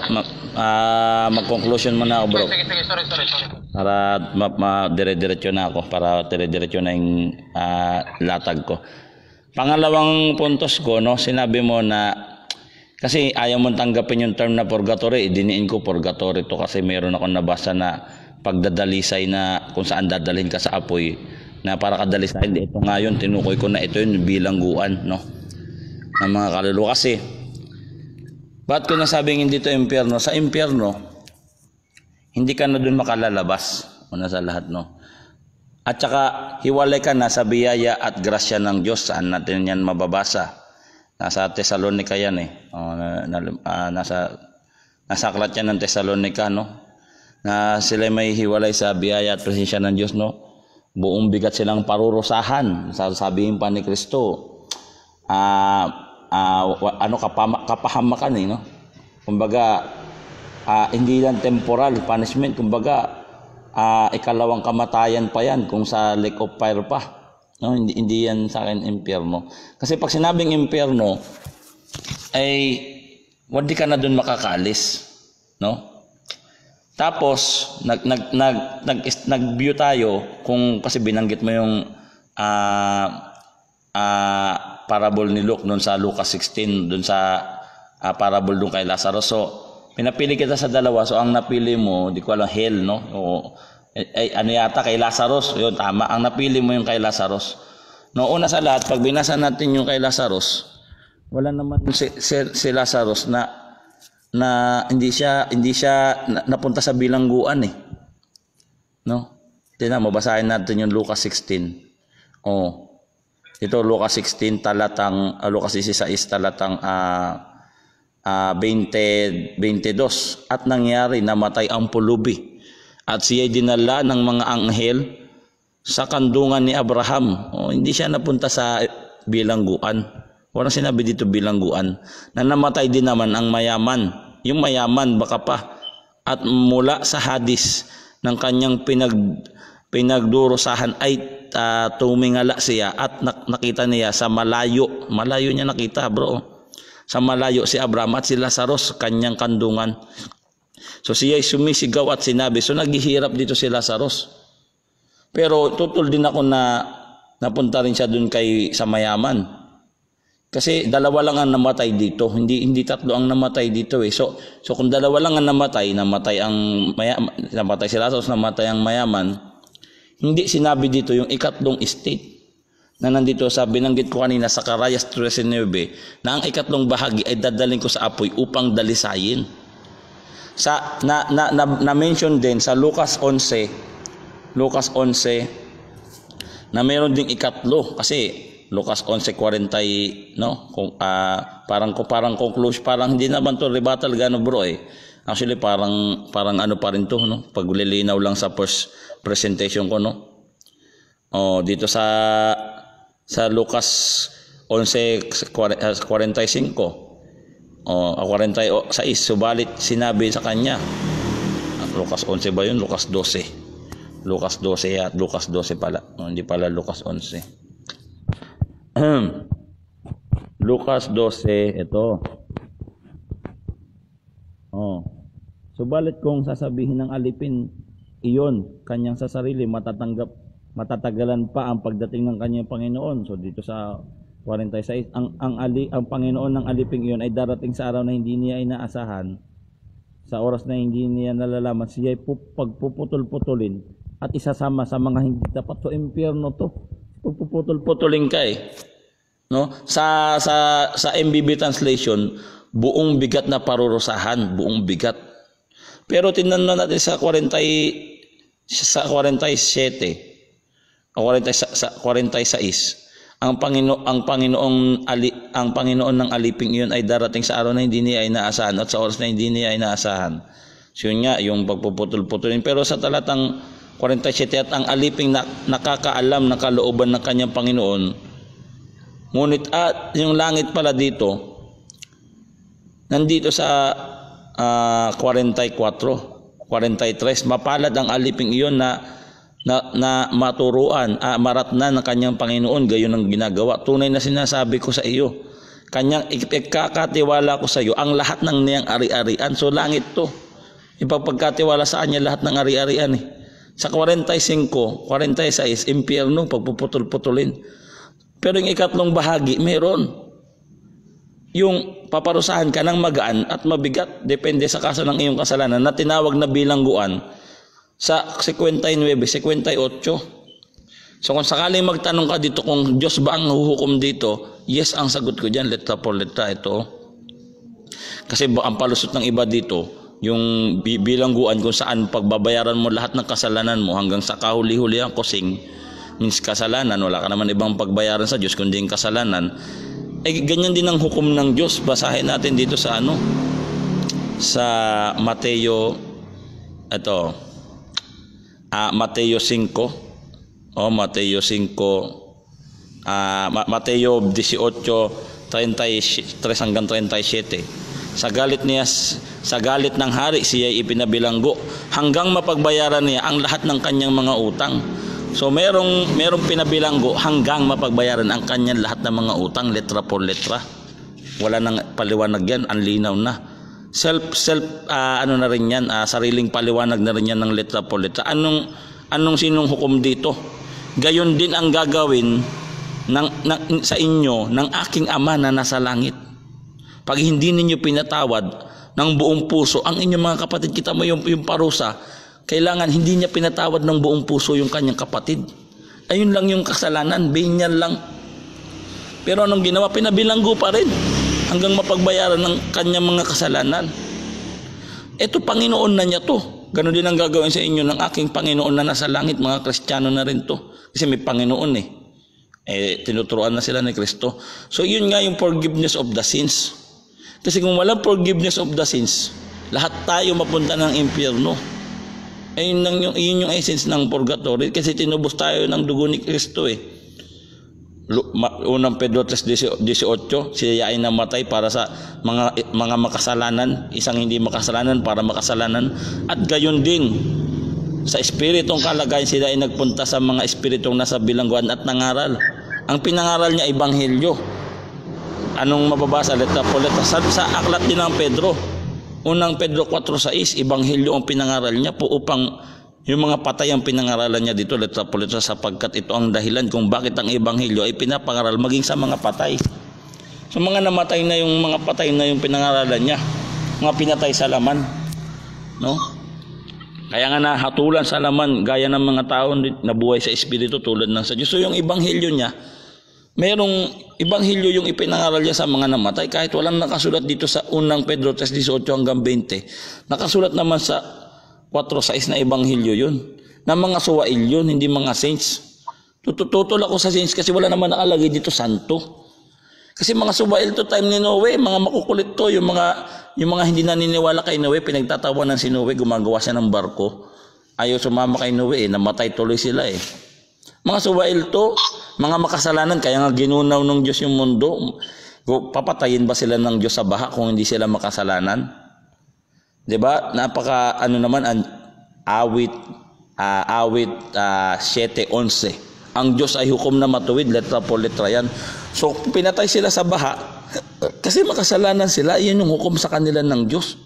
Mag-conclusion mo na ako bro. Sige, sorry. Para dire-diretso na ako, para dire-diretso na yung latag ko. Pangalawang puntos ko, no, sinabi mo na kasi ayaw mong tanggapin yung term na purgatory, diniin ko purgatory to kasi meron ako nabasa na pagdadalisay na kung saan dadalhin ka sa apoy na para kadalisay. Ito nga yun, tinukoy ko na ito yung bilangguan, no, ng mga kaluluwa. Kasi bakit ko nasabing hindi to impyerno? Sa impyerno hindi ka na dun makalalabas, una sa lahat, no. At saka hiwalay ka na sa biyaya at grasya ng Diyos. Saan natin yan mababasa? Nasa Thessalonica yan eh. Nasa aklat yan ng Thessalonica, no? Na sila may hiwalay sa biyaya at presensya ng Diyos, no? Buong bigat silang parurusahan. Sasabihin pa ni Kristo, kapahamakan eh, no? Kumbaga, hindi lang temporal punishment, kumbaga, ikalawang kamatayan pa yan kung sa lake of fire pa, no? Hindi yan sa akin impyerno. Kasi pag sinabing impyerno ay hindi ka na doon makakalis, no? Tapos nag-view tayo kung kasi binanggit mo yung parable ni Luke doon sa Lucas 16, doon sa parable doon kay Lazarus. So pinapili kita sa dalawa. So ang napili mo, di ko alam, hell, no? O ano yata kay Lazarus. Yun, tama. Ang napili mo yung kay Lazarus. No, una sa lahat, pag binasa natin yung kay Lazarus, wala naman si Lazarus na hindi siya napunta sa bilangguan eh. No? Tingnan mo, basahin natin yung Lucas 16. Oh. Ito Lucas 16 talatang Lucas 16 talatang 22. At nangyari, namatay ang pulubi at siya'y dinala ng mga anghel sa kandungan ni Abraham. Hindi siya napunta sa bilangguan. Walang sinabi dito bilangguan. Na namatay din naman ang mayaman. Yung mayaman baka pa. At mula sa hadis ng kanyang pinagdurusahan ay tumingala siya at nakita niya sa malayo. Malayo niya nakita, bro. Sa malayo si Abraham at si Lazarus, kanyang kandungan. So siya'y sumisigaw at sinabi. So naghihirap dito si Lazarus. Pero tutol din ako na napunta rin siya dun sa mayaman. Kasi dalawa lang ang namatay dito. Hindi tatlo ang namatay dito eh. So kung dalawa lang ang namatay si Lazarus, namatay ang mayaman, hindi sinabi dito yung ikatlong estate. Na nandito sa binanggit ko kanina sa Karayas 13:9 na ang ikatlong bahagi ay dadalhin ko sa apoy upang dalisayin. Na mention din sa Lucas 11 na meron ding ikatlo kasi Lucas 11:40, no? Parang conclusion, parang hindi naman to rebuttal gano bro eh. Actually parang ano pa rin to, no? Paglilinaw lang sa first presentation ko, no? Dito sa Lucas 11:45 46, subalit sinabi sa kanya, Lucas 11 ba yun? Lucas 12 at Lucas 12 pala, hindi pala Lucas 11. Lucas 12 ito. Subalit kung sasabihin ng alipin iyon kanyang sa sarili, matatagalan pa ang pagdating ng kanyang Panginoon. So dito sa 46. Ang Panginoon ng aliping iyon ay darating sa araw na hindi niya inaasahan. Sa oras na hindi niya nalalaman, siya ay pagpuputol-putulin at isasama sa mga hindi dapat. So, impyerno to. Pagpuputol-putulin ka eh. No? Sa MBB translation, buong bigat na parurusahan, buong bigat. Pero tingnan na natin sa 47 o 46, ang Panginoon ng aliping iyon ay darating sa araw na hindi niya inaasahan at sa oras na hindi niya inaasahan. So yun nga, yung pagpuputol-putulin. Pero sa talatang 47, at ang aliping nakakaalam ng kalooban ng kanyang Panginoon. Ngunit yung langit pala dito, nandito sa 44, 43, mapalad ang aliping iyon na maturuan, maratnan ng kanyang Panginoon, gayon ang ginagawa. Tunay na sinasabi ko sa iyo, kanyang ikakatiwala ko sa iyo ang lahat ng niyang ari-arian. So langit to, ipagpagkatiwala sa kanya lahat ng ari-arian eh. Sa 45, 46, impyerno, pagpuputol-putulin. Pero yung ikatlong bahagi, meron yung paparusahan ka ng magaan at mabigat, depende sa kaso ng iyong kasalanan, na tinawag na bilangguan sa 59, 58. So kung sakaling magtanong ka dito kung Diyos ba ang huhukom dito, yes ang sagot ko dyan, letra por letra ito. Kasi ang palusot ng iba dito, yung bilangguan kung saan pagbabayaran mo lahat ng kasalanan mo hanggang sa kahuli-huli ang kusing, means kasalanan, wala ka naman ibang pagbayaran sa Diyos kundi yung kasalanan. Ganyan din ang hukom ng Diyos. Basahin natin dito sa sa Mateo, Mateo 5, Mateo 5, Mateo 18, 33 hanggang 37. Sa galit ng hari, siya ay ipinabilanggo hanggang mapagbayaran niya ang lahat ng kanyang mga utang. So merong pinabilanggo hanggang mapagbayaran ang kanyang lahat ng mga utang, letra por letra. Wala nang paliwanag yan, ang linaw na. Na rin yan, sariling paliwanag na rin yan ng letra por letra. Anong sinong hukom dito? Gayon din ang gagawin sa inyo ng aking Ama na nasa langit. Pag hindi ninyo pinatawad ng buong puso ang inyong mga kapatid, kita mo yung parusa, kailangan hindi niya pinatawad ng buong puso yung kanyang kapatid. Ayun lang yung kasalanan, binyan lang. Pero anong ginawa? Pinabilanggo pa rin hanggang mapagbayaran ng kanyang mga kasalanan. Ito, Panginoon na niya to. Ganon din ang gagawin sa inyo ng aking Panginoon na nasa langit. Mga Kristiyano na rin to. Kasi may Panginoon tinuturuan na sila ni Kristo. So yun nga yung forgiveness of the sins. Kasi kung walang forgiveness of the sins, lahat tayo mapunta ng impyerno. Yun yung essence ng purgatory. Kasi tinubos tayo ng dugo ni Kristo Unang Pedro 3:18, siya ay namatay para sa mga makasalanan, isang hindi makasalanan para makasalanan. At gayon din sa espiritong kalagayan, sila ay nagpunta sa mga espiritong nasa bilangguan at nangaral. Ang pinangaral niya ay Ebanghelyo. Anong mababasa? Letra po letra. Sa aklat din ng Pedro, Unang Pedro 4:6, Ebanghelyo ang pinangaral niya po upang yung mga patay ang pinangaralan niya dito, letra po letra, sapagkat ito ang dahilan kung bakit ang Ebanghelyo ay pinapangaral maging sa mga patay. So mga namatay na yung mga patay na yung pinangaralan niya, mga pinatay sa laman, no? Kaya nga nahatulan sa laman gaya ng mga tao na buhay sa espiritu tulad ng sa Diyos. So yung Ebanghelyo niya, merong Ebanghelyo yung ipinangaral niya sa mga namatay, kahit walang nakasulat dito sa Unang Pedro 3:18 hanggang 20. Nakasulat naman sa 4:6 na Ebanghelyo yun. Na mga suwail yun, hindi mga saints. Tututol ako sa saints kasi wala naman nakalagay dito santo. Kasi mga suwail to time ni Noe, mga makukulit to, yung mga hindi naniniwala kay Noe, pinagtatawanan si Noe, gumagawa siya ng barko. Ayaw sumama kay Noe, namatay tuloy sila Mga suwail to, mga makasalanan, kaya nga ginunaw ng Diyos yung mundo. Papatayin ba sila ng Diyos sa baha kung hindi sila makasalanan? 'Di ba? Napaka naman ang awit 7:11. Ang Diyos ay hukom na matuwid, letra po letra yan. So pinatay sila sa baha kasi makasalanan sila, iyon yung hukom sa kanila ng Diyos.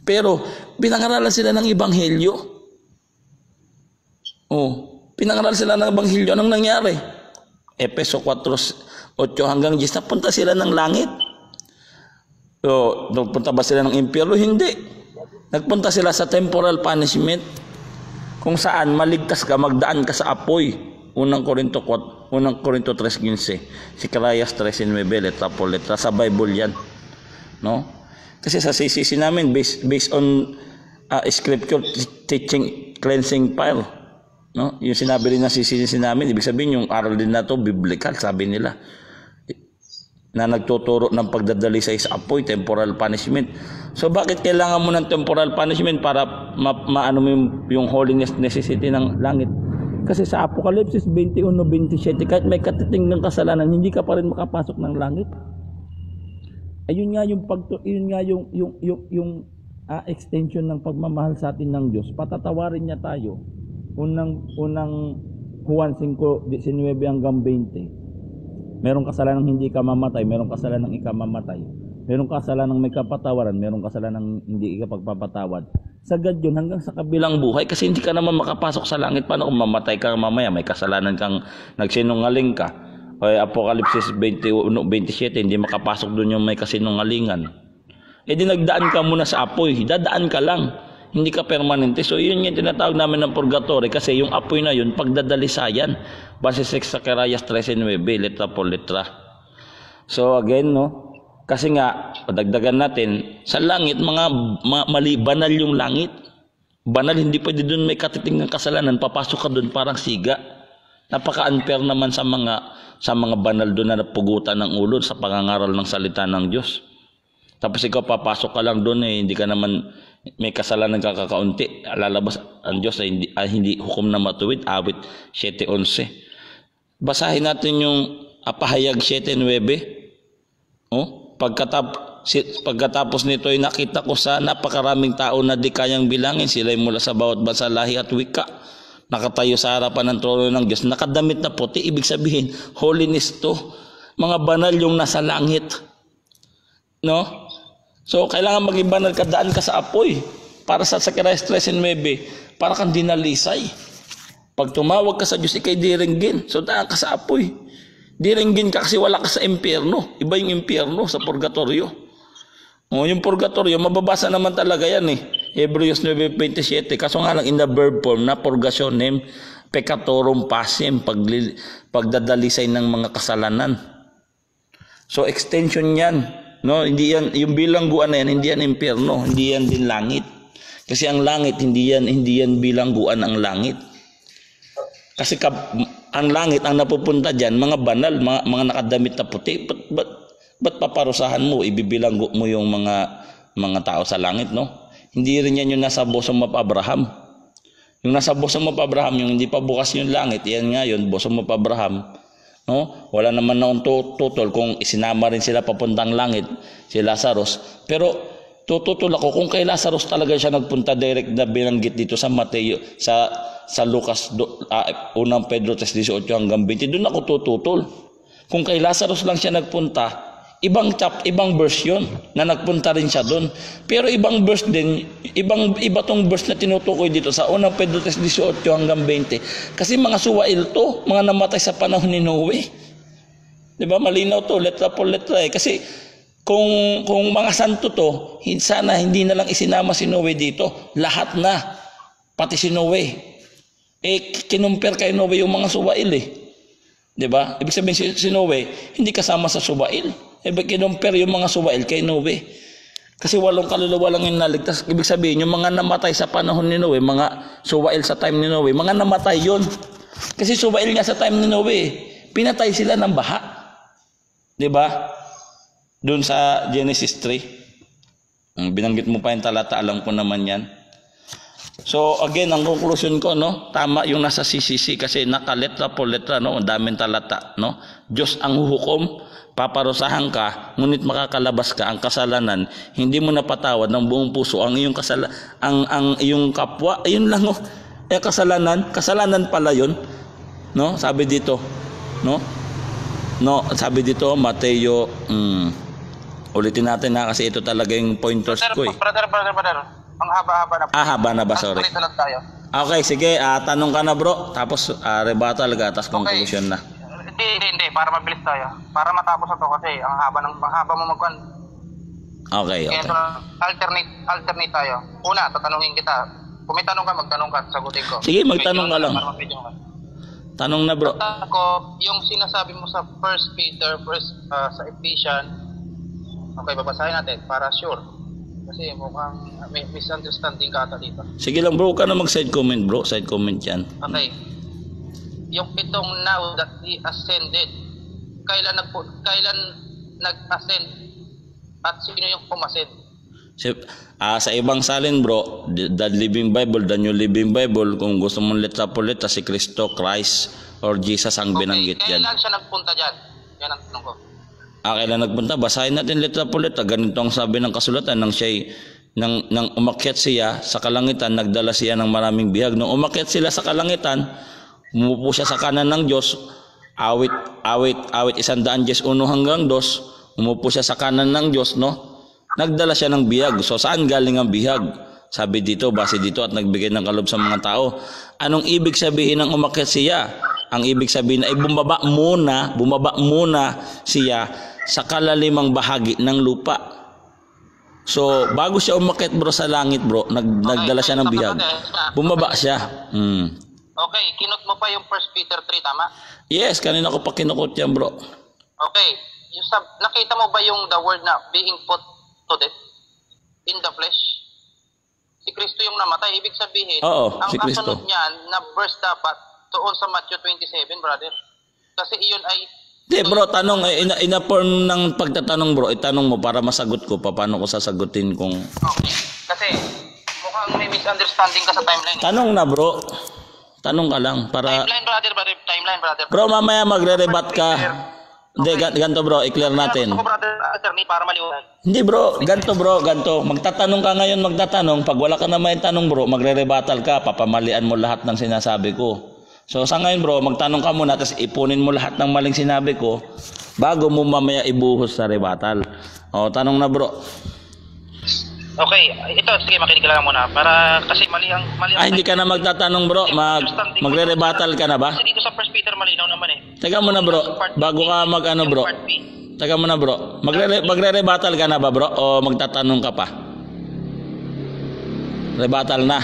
Pero pinangaralan sila ng Ebanghelyo. Pinangaralan sila ng Ebanghelyo. Anong nangyari? Efeso 4:8 hanggang 10, napunta sila ng langit. So, nagpunta ba sila ng impyerno? Hindi. Nagpunta sila sa temporal punishment kung saan maligtas ka, magdaan ka sa apoy. Unang Korinto 3:15, Sicarayas 13:9, letra po letra, sa Bible yan. No? Kasi sa CCC namin, based on scripture teaching cleansing fire. No? Yung sinabi rin ng CCC namin, ibig sabihin yung aral din na to, biblical, sabi nila. Na nagtuturo ng pagdadalisay sa apoy, temporal punishment. So bakit kailangan mo ng temporal punishment para maano mo yung holiness necessity ng langit? Kasi sa Apokalipsis 21:27, kahit may katiting ng kasalanan, hindi ka pa rin makapasok ng langit. Ayun nga yung extension ng pagmamahal sa atin ng Diyos. Patatawarin niya tayo. Unang Juan 5:19 hanggang 20. Merong kasalanang hindi ka mamatay, merong kasalanang ikamamatay. Merong kasalanang may kapatawaran, merong kasalanang hindi ikapagpapatawad. Sagad yun hanggang sa kabilang buhay kasi hindi ka naman makapasok sa langit. Paano kung mamatay ka mamaya, may kasalanan kang nagsinungaling ka? O Apokalipsis 21:27, hindi makapasok doon yung may kasinungalingan. E di nagdaan ka muna sa apoy, dadaan ka lang. Hindi ka permanente. So yun yung tinatawag namin ng purgatory kasi yung apoy na yun, pagdadalisayan. Base sa Sicarayas 13:9, letra po letra. So again, no? Kasi nga, padagdagan natin, sa langit, mali, banal yung langit. Banal, hindi pwede doon may katiting ng kasalanan, papasok ka doon parang siga. Napaka-unfair naman sa mga banal doon na napugutan ng ulo sa pangangaral ng salita ng Diyos. Tapos ikaw papasok ka lang doon hindi ka naman may kasalanan kakaunti. Lalabas ang Diyos ay hindi hukom na matuwid. Awit 7:11. Basahin natin yung Pahayag 7:9. Pagkatapos nito ay nakita ko sa napakaraming tao na di kayang bilangin. Sila ay mula sa bawat bansa, lahi at wika. Nakatayo sa harapan ng trono ng Diyos. Nakadamit na puti. Ibig sabihin, holiness to. Mga banal yung nasa langit. No? So, kailangan maging banal ka, daan ka sa apoy. Para sa Sicarayas 13:9, para kang dinalisay. Pag tumawag ka sa Diyos, ikay diringgin. So, daan ka sa apoy. Diringgin ka kasi wala ka sa impyerno. Iba yung impyerno sa purgatorio. Yung purgatorio, mababasa naman talaga yan Hebrews 9:27. Kaso nga lang in the verb form na purgationem peccatorum passim, pagdadalisay ng mga kasalanan. So, extension yan. No, hindi yan yung bilangguan na yan, hindi yan impyerno, hindi yan din langit. Kasi ang langit hindi yan bilangguan ang langit. Kasi ang langit ang napupunta diyan mga banal, mga nakadamit na puti. Ba't paparusahan mo, ibibilanggo mo yung mga tao sa langit, no? Hindi rin yan yung nasa bosom of Abraham. Yung nasa bosom of Abraham, yung hindi pa bukas yung langit, yan nga yun, bosom of Abraham. No? Wala naman na tutol kung isinama rin sila papuntang langit, si Lazarus. Pero tututol ako kung kay Lazarus talaga siya nagpunta, direct na binanggit dito sa Mateo, sa Lucas 1 Pedro 3:18 hanggang 20. Doon ako tututol. Kung kay Lazarus lang siya nagpunta, ibang verse yun na nagpunta rin siya doon. Pero ibang verse din, iba tong verse na tinutukoy dito sa 1 Pedro 3:18 hanggang 20. Kasi mga suwail to, mga namatay sa panahon ni Noe. 'Di ba? Malinaw to, letra po letra Kasi kung mga santo to, sana hindi na lang isinama si Noe dito. Lahat na, pati si Noe. Kinumpir kay Noe yung mga suwail 'Di ba? Ibig sabihin si Noe hindi kasama sa suwail. Kinumpir yung mga suwail kay Noe. Kasi 8 kaluluwa lang yung naligtas. Ibig sabihin yung mga namatay sa panahon ni Noe, mga suwail sa time ni Noe, mga namatay yun. Kasi suwail nga sa time ni Noe, pinatay sila ng baha. 'Di ba? Doon sa Genesis 3. Binanggit mo pa yung talata, alam ko naman yan. So again, ang conclusion ko, no, tama yung nasa CCC kasi nakaletra po letra, no, ang daming talata, no. Diyos ang huhukom, paparusahan ka, ngunit makakalabas ka ang kasalanan, hindi mo napatawad ng buong puso ang iyong ang iyong kapwa, ayun lang kasalanan pala yun, no, sabi dito, no, sabi dito Mateo, ulitin natin kasi ito talaga yung pointers ko Brother. Ang haba-haba na. Haba na ba? Sorry. Dito lang tayo. Okay, sige. Tanong ka na bro. Tapos rebuttal ka. Tapos conclusion na. Hindi. Para mabilis tayo. Para matapos na to kasi ang haba mo magkuhan. Okay, Kaya okay. ito na, alternate tayo. Una, tatanungin kita. Kung may tanong ka, magtanong ka, sagutin ko. Sige, magtanong ka lang. Para mapidyo ka. Tanong na bro. Ako, yung sinasabi mo sa 1 Peter, sa Ephesians, okay, babasahin natin para sure. Kasi mukhang may misunderstanding ka ata dito. Sige lang bro, ka na mag-side comment bro. Side comment yan. Okay. Yung itong now that he ascended, kailan nag-ascend at sino yung umascend? Sa ibang salin bro, the Living Bible, the New Living Bible, kung gusto mong letra po letra, si Kristo, Christ, or Jesus ang binanggit yan. Kailan siya nagpunta dyan? Yan ang tanong ko. Kailan nagpunta? Basahin natin letra po letra. Ganito ang sabi ng kasulatan, nang umakyat siya sa kalangitan, nagdala siya ng maraming bihag. Nung umakyat sila sa kalangitan, umupo siya sa kanan ng Diyos, awit 111 hanggang 2, umupo siya sa kanan ng Diyos, no? Nagdala siya ng bihag. So saan galing ang bihag? Sabi dito, base dito, at nagbigay ng kalob sa mga tao. Anong ibig sabihin ng umakyat siya? Ang ibig sabihin ay bumaba muna siya sa kalalimang bahagi ng lupa. So bago siya umakyat bro sa langit bro, nagdala siya ng bihag. Bumaba siya. Okay, kinot mo pa yung 1 Peter 3, tama? Yes, kanina ko pa kinukot yan bro. Okay, nakita mo ba yung the word na being put to death in the flesh? Si Kristo yung namatay, ibig sabihin, Oo, ang si Kristo. kasunod niyan na verse dapat doon sa Matthew 27, brother. Kasi iyon ay... Hindi bro, tanong, ina-form ng pagtatanong bro, itanong mo para masagot ko, paano ko sasagutin kung... Okay, kasi mukhang may misunderstanding ka sa timeline. Tanong na bro. Tanong ka lang para... Timeline, brother. Bro, mamaya magre-rebat ka. Hindi, ganito bro, i-clear natin. Gusto ko, brother, attorney, para maliwanag. Hindi bro, ganito. Magtatanong ka ngayon, magtatanong. Pag wala ka na may tanong bro, magre-rebatal ka, papamalian mo lahat ng sinasabi ko. So sa ngayon bro, magtanong ka muna, tapos ipunin mo lahat ng maling sinabi ko, bago mo mamaya ibuhos sa rebatal. O, tanong na bro. Okay, ito, sige, makinig ka lang muna. Para, kasi mali ang... Hindi ka na magtatanong bro, magre-rebatal ka na ba? Kasi dito sa 1 Peter malinaw naman eh. Teka muna bro, bago ka mag-ano bro. Teka muna bro, magre-rebatal ka na ba bro? O magtatanong ka pa? Rebatal na.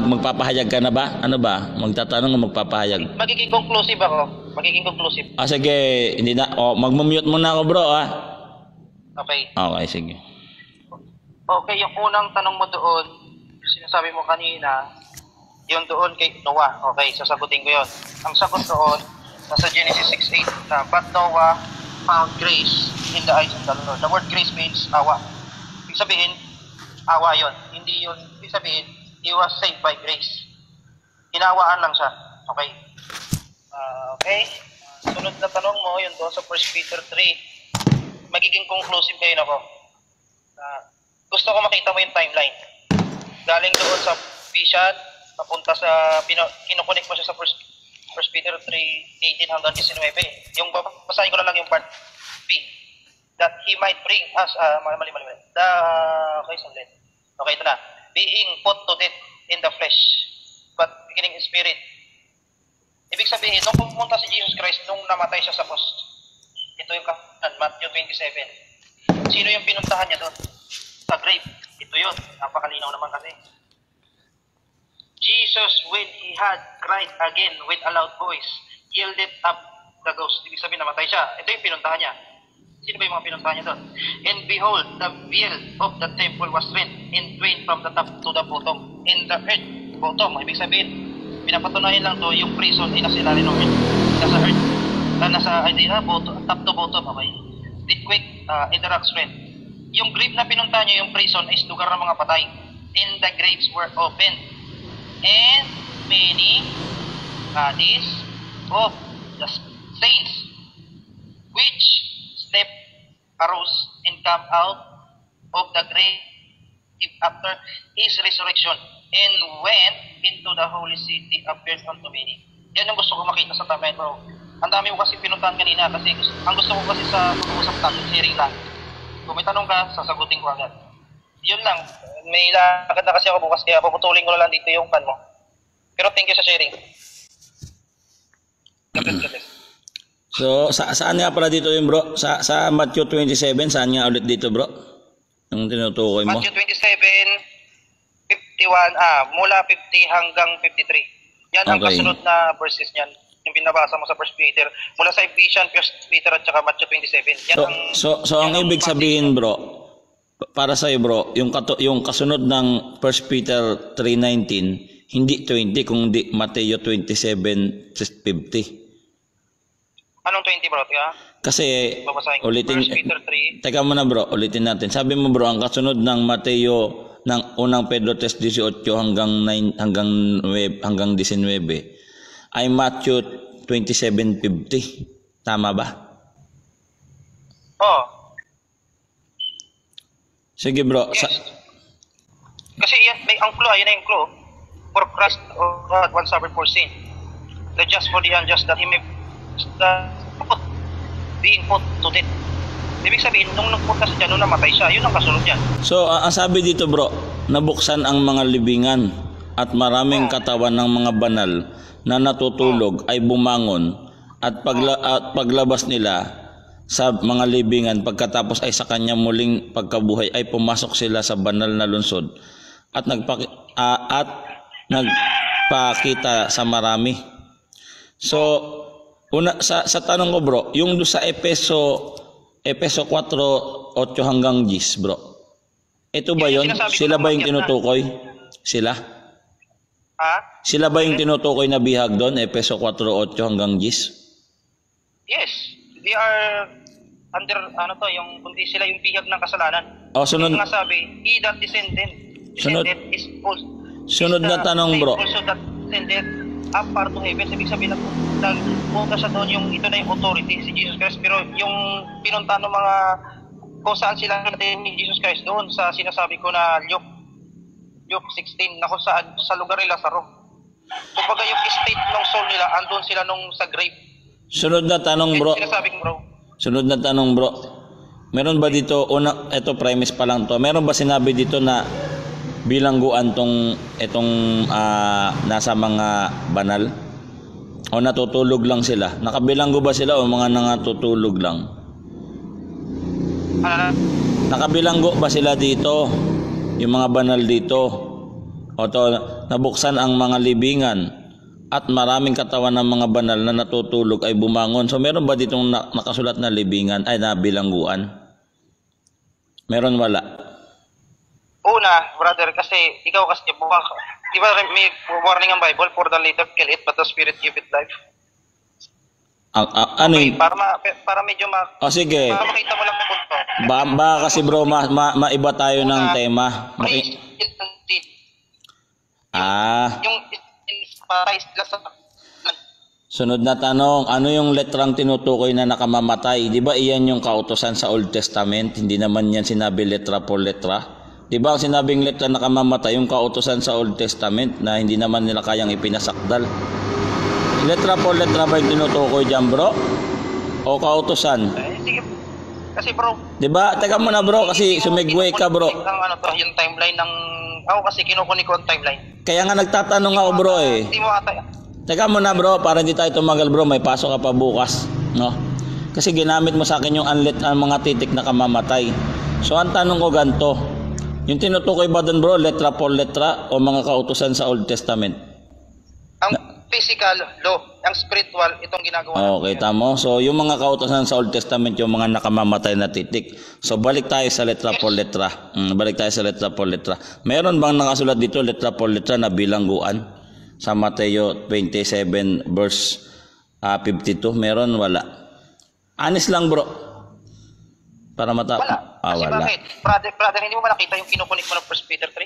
Magpapahayag ka na ba? Ano ba? Magtatanong o magpapahayag? Magiging conclusive ako. Sige, hindi na. Mag-mute muna ako bro Okay. Okay, sige. Okay, yung unang tanong mo doon, sinasabi mo kanina, yung doon kay Noah. Okay, sasagutin ko yon. Ang sagot doon, nasa Genesis 6:8 na, but Noah found grace in the eyes of the Lord. The word grace means awa. Ibig sabihin, awa yon. Hindi yun, ibig sabihin, he was saved by grace. Hinawaan lang siya. Okay. Okay. Sunod na tanong mo, yun doon sa 1 Peter 3. Magiging conclusive ngayon ako. Gusto ko makita mo yung timeline. Galing doon sa Ephesians, papunta sa, kinukunik mo siya sa 1 Peter 3:18 hanggang 19. Yung basahin ko lang yung part B. That he might bring us, mali. Okay, ito na. Being put to death in the flesh, but beginning in spirit. Ibig sabihin, nung pumunta si Jesus Christ, nung namatay siya sa cross, ito yung Matthew 27. Sino yung pinuntahan niya doon? Sa grave. Ito yun. Napakalinaw naman kasi. Jesus, when he had cried again with a loud voice, yielded up the ghost. Ibig sabihin, namatay siya. Ito yung pinuntahan niya. Sino ba yung mga pinuntahan niya doon? And behold, the veil of the temple was rent in twain from the top to the bottom. In the earth, bottom. Ibig sabihin, pinapatunayan lang to yung prison ay nasa ilalim ng earth. Nasa earth. Top to bottom. Okay. Did quake in the rocks rent. Yung grave na pinuntahan niya, yung prison, is lugar ng mga patay. And the graves were opened. And many bodies of the saints which slept arose and come out of the grave after his resurrection and went into the holy city, appeared unto many. Yan yung gusto ko makita sa timeline, bro. Ang dami ko kasi pinuntahan kanina kasi ang gusto ko kasi sa pag-uusap natin, sharing lang. Kung may tanong ka, sasagutin ko agad. Yun lang. May lakad na kasi ako bukas kaya puputulin ko na lang dito yung pan mo. Pero thank you sa sharing. God bless, God bless. So, saan nga pala dito yung bro? Sa Matthew 27, saan nga ulit dito bro? Yung tinutukoy mo? Matthew 27, 51, mula 50 hanggang 53. Yan ang Okay. kasunod na verses niyan. Yung binabasa mo sa 1 Peter. Mula sa Ephesians, 1 Peter at saka Matthew 27. Yan So ang ibig sabihin bro, para sa bro, yung kasunod ng 1 Peter 3:19, hindi 20 kundi Mateo 27:50. Anong 20 bro? Teka, Kasi babasahin ko. ulitin 1 Peter 3. Teka muna bro, ulitin natin. Sabi mo bro, ang kasunod ng Mateo ng unang Pedro 3:18 hanggang 9 hanggang 19 ay Matthew 27:50. Tama ba? Oh, Sige bro. yes. Kasi yan, may ang clue, yan na yung clue. For Christ, God once suffered for sin. The just for the unjust, that he may being put to death. Ibig sabihin, nung nagpunta sa dyan, nung namatay siya, yun ang kasunod yan. So ang sabi dito bro, nabuksan ang mga libingan at maraming katawan ng mga banal na natutulog ay bumangon at paglabas nila sa mga libingan pagkatapos ay sa kanya muling pagkabuhay ay pumasok sila sa banal na lungsod at nagpakita sa marami. So una sa tanong ko bro, yung do sa Efeso 4:8 hanggang 10 bro. Ito ba Yun yung 'yon? sinasabi ko Sila na ba yung umakyat na. tinutukoy? Sila? Ha? Sila ba yung tinutukoy na bihag doon? Efeso 4:8 hanggang 10? Yes. They are under, yung, kundi sila yung bihag ng kasalanan. O sunod Yung nga sabi, he that descended is also. sunod na tanong bro. Also that descended up far to heaven. Ibig sabihin, nagpunta siya doon, yung ito na yung authority, si Jesus Christ. Pero yung pinunta ng mga, kung saan sila natin ni Jesus Christ doon, sa sinasabi ko na Luke 16, na kung saan, sa lugar ni Lazaro. Kumbaga yung state ng soul nila, andun sila nung sa grave. Sunod na tanong bro. Yung sinasabi ko bro. Sunod na tanong bro. Meron ba dito ito premise pa lang to. Meron ba sinabi dito na bilangguan itong nasa mga banal? O natutulog lang sila? Nakabilanggo ba sila o mga nangatutulog lang? Ano na? Nakabilanggo ba sila dito? Yung mga banal dito? O to, nabuksan ang mga libingan at maraming katawan ng mga banal na natutulog ay bumangon. So meron ba ditong nakasulat na libingan ay na bilangguan? Meron wala? Una, brother, kasi ikaw kasi buka, di ba may warning ang Bible, for the letter kill it, but the spirit give it life. Ano Okay, yun? para medyo O sige. para makita mo lang ang punto. Ba kasi bro, maiba tayo ng tema. Yung patay sila sa Sunod na tanong, ano yung letrang tinutukoy na nakamamatay? Di ba iyan yung kautosan sa Old Testament? Hindi naman yan sinabi letra por letra. Di ba ang sinabing letra nakamamatay, yung kautosan sa Old Testament na hindi naman nila kayang ipinasakdal? Letra por letra ba yung tinutukoy dyan bro? O kautosan? sige. Kasi bro, Di ba? Teka muna bro, kasi sumigway ka bro. Yung timeline ng ako kasi kinukunin ko ang timeline. Kaya nga nagtatanong ako bro eh. Hindi mo ata. Teka muna bro, para hindi tayo tumagal bro, may pasok ka pa bukas, no? Kasi ginamit mo sa akin yung ang mga titik na kamamatay. So ang tanong ko ganito, yung tinutukoy ba doon bro, letra por letra o mga kautusan sa Old Testament? Ang physical law, ang spiritual, itong ginagawa. Okay, tamo. So yung mga kautusan sa Old Testament, yung mga nakamamatay na titik. So balik tayo sa letra por letra. Balik tayo sa letra por letra. Meron bang nakasulat dito letra por letra na bilangguan? Sa Mateo 27 verse 52, meron? Wala. Honest lang bro. Para Wala. Kasi wala. bakit? Brother, hindi mo ba nakita yung kinukunik mo ng 1 Peter 3?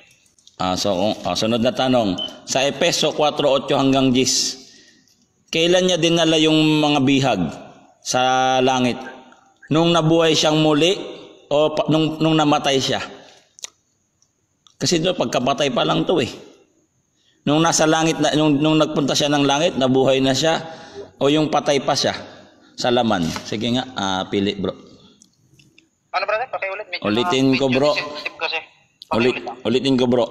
Sunod na tanong. Sa Efeso 4:8 hanggang 10, kailan niya dinala yung mga bihag sa langit? Nung nabuhay siyang muli o nung namatay siya? Kasi ito, pagkapatay pa lang to eh. Nung nasa langit, nung nagpunta siya ng langit, nabuhay na siya, o yung patay pa siya sa laman? Sige nga, pili bro. Ano brother? Pakiulit. Ulitin ko bro. Ulitin ko bro.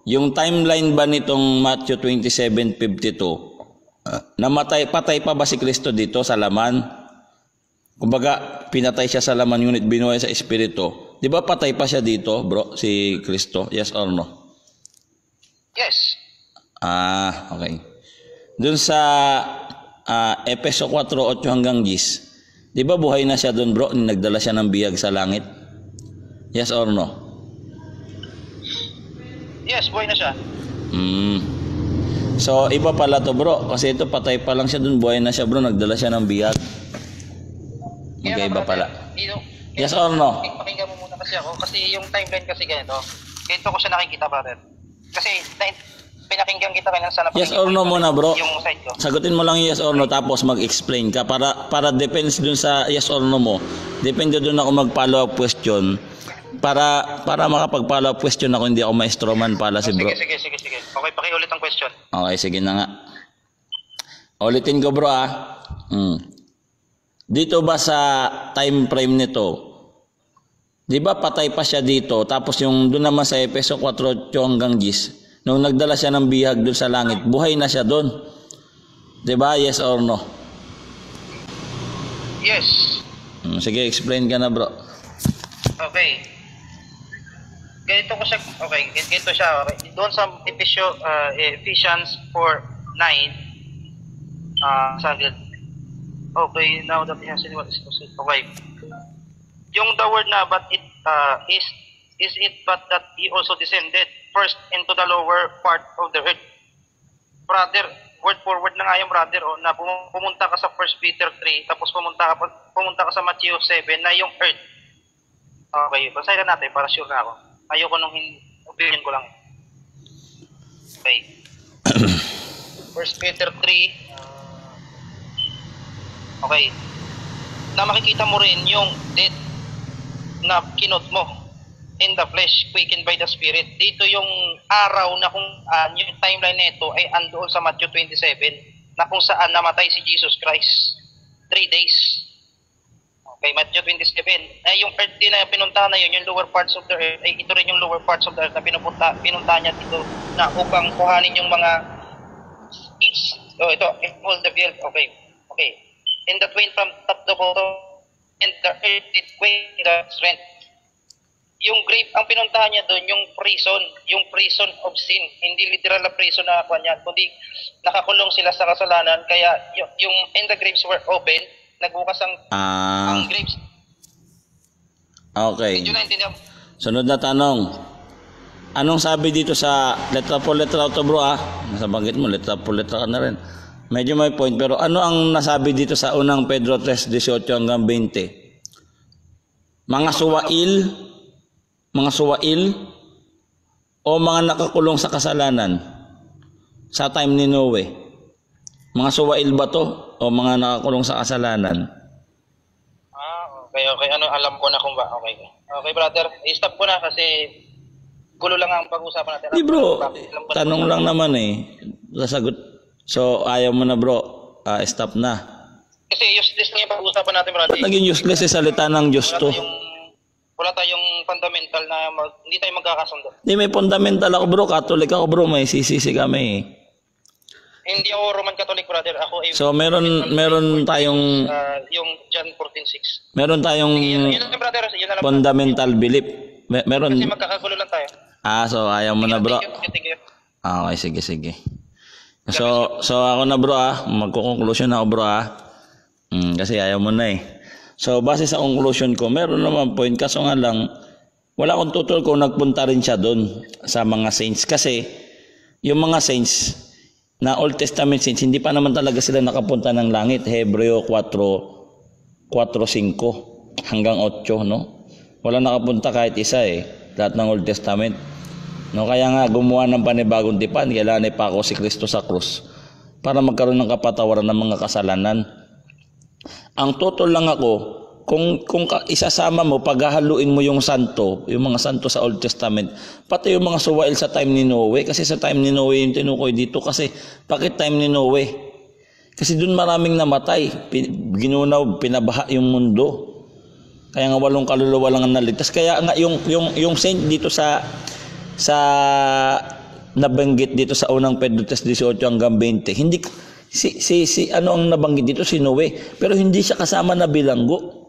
Yung timeline ba nitong Matthew 27:52, Patay pa ba si Kristo dito sa laman? Kumbaga, pinatay siya sa laman ngunit binuhay sa espiritu. Di ba patay pa siya dito, bro, si Kristo? Yes or no? Yes. Okay. Doon sa Efeso 4:8 hanggang 10, di ba buhay na siya doon, bro? Nagdala siya ng biyag sa langit? Yes or no? Yes, buhay na siya. So, iba pala to, bro. Kasi ito, patay pa lang siya doon, buhay na siya, bro. Nagdala siya ng biyag. Magkaiba pala. Yes or no? Pakinggan mo muna kasi ako. Kasi yung timeline kasi ganito. Ganito ko siya nakikita, brother. Kasi pinakinggan kita kanya sana. Yes or no muna, bro. Yung side ko. Sagutin mo lang yung yes or no tapos mag-explain ka para depends dun sa yes or no mo. Depende dun ako mag-follow up question. Para makapag-follow up question ako, hindi ako maestro man pala si bro. Sige. Okay, pakiulit ang question. Okay, sige na nga. Ulitin ko, bro, Dito ba sa time frame nito, di ba patay pa siya dito, tapos yung doon naman sa Efeso 4:8 hanggang 10, nung nagdala siya ng bihag doon sa langit, buhay na siya doon. Di ba? Yes or no? Yes. Sige, explain ka na, bro. Okay. Ganito ko siya, ganito siya. Okay. Doon sa Ephesians 4:9, saglit. Okay, now that he has seen what is possible. Okay. Yung the word na, but it is it but that he also descended first into the lower part of the earth. Brother, word for word na nga yung brother, na pumunta ka sa 1 Peter 3, tapos pumunta ka sa Matthew 7 na yung earth. Okay, basahin natin para sure na ako. Ayoko nung opinion ko lang. Okay. 1 Peter 3. Okay. Na makikita mo rin yung death na kinot mo in the flesh, quickened by the Spirit. Dito yung araw na kung yung timeline nito ay andoon sa Matthew 27 na kung saan namatay si Jesus Christ. 3 days. Okay, Matthew 27. Yung earth din na pinunta na yun, yung lower parts of the earth, ay ito rin yung lower parts of the earth na pinunta niya dito na upang kuhanin yung mga seeds. So ito, all the field. Okay. In the twain from top to bottom, and the earth did quake in the strength. Yung grave, ang pinuntahan niya doon, yung prison of sin. Hindi literal na prison na kanya, kundi nakakulong sila sa kasalanan. Kaya yung and the graves were open, nagbukas ang graves. Okay. Sunod na tanong. Anong sabi dito sa letra po letra to, bro, Nasa banggit mo, letra po letra ka na rin. Medyo may point, pero ano ang nasabi dito sa unang Pedro 3:18 hanggang 20? Mga suwail o mga nakakulong sa kasalanan sa time ni Noe? Mga suwail ba to o mga nakakulong sa kasalanan? Okay. Ano, alam ko na kung ba. Okay, brother. I-stop ko na kasi gulo lang ang pag-usapan natin. Di, bro. Tanong lang naman Sasagot. So, ayaw mo na, bro. Stop na. Kasi useless na yung pag-usapan natin, brother. Ba't naging useless salita ng Diyos to? Wala tayong fundamental na hindi tayo magkakasundo. Hindi, may fundamental ako, bro. Catholic ako, bro. May sisisi kami. Hindi ako Roman Catholic, brother. Ako So, meron tayong yung John 14:6. Meron tayong Yun brother, yun na lang. fundamental belief. Meron. Kasi magkakagulo lang tayo. So ayaw mo na, bro. Thank you. Okay, sige. So ako na, bro, magko-conclusion na ako, bro, kasi ayaw mo na So base sa conclusion ko, meron naman point, kaso nga lang wala akong tutol kung nagpunta rin siya doon sa mga saints, kasi yung mga saints na Old Testament saints, hindi pa naman talaga sila nakapunta ng langit. Hebreo 4:5 hanggang 8, no? Wala nakapunta kahit isa lahat ng Old Testament. No, kaya nga gumawa ng panibagong tipan, kailangan ipako si Kristo sa krus para magkaroon ng kapatawaran ng mga kasalanan. Ang totoo lang ako, kung isasama mo, paghahaluin mo yung mga santo sa Old Testament, pati yung mga suwail sa time ni Noe, kasi sa time ni Noe yung tinukoy dito, kasi bakit time ni Noe? Kasi doon maraming namatay, ginunaw, pinabaha yung mundo. Kaya nga 8 kaluluwa lang ang naligtas. Kaya nga yung saint dito sa nabanggit dito sa unang Pedro 3:18 hanggang 20, Ano ang nabanggit dito? Si Noe. Pero hindi siya kasama na bilanggo.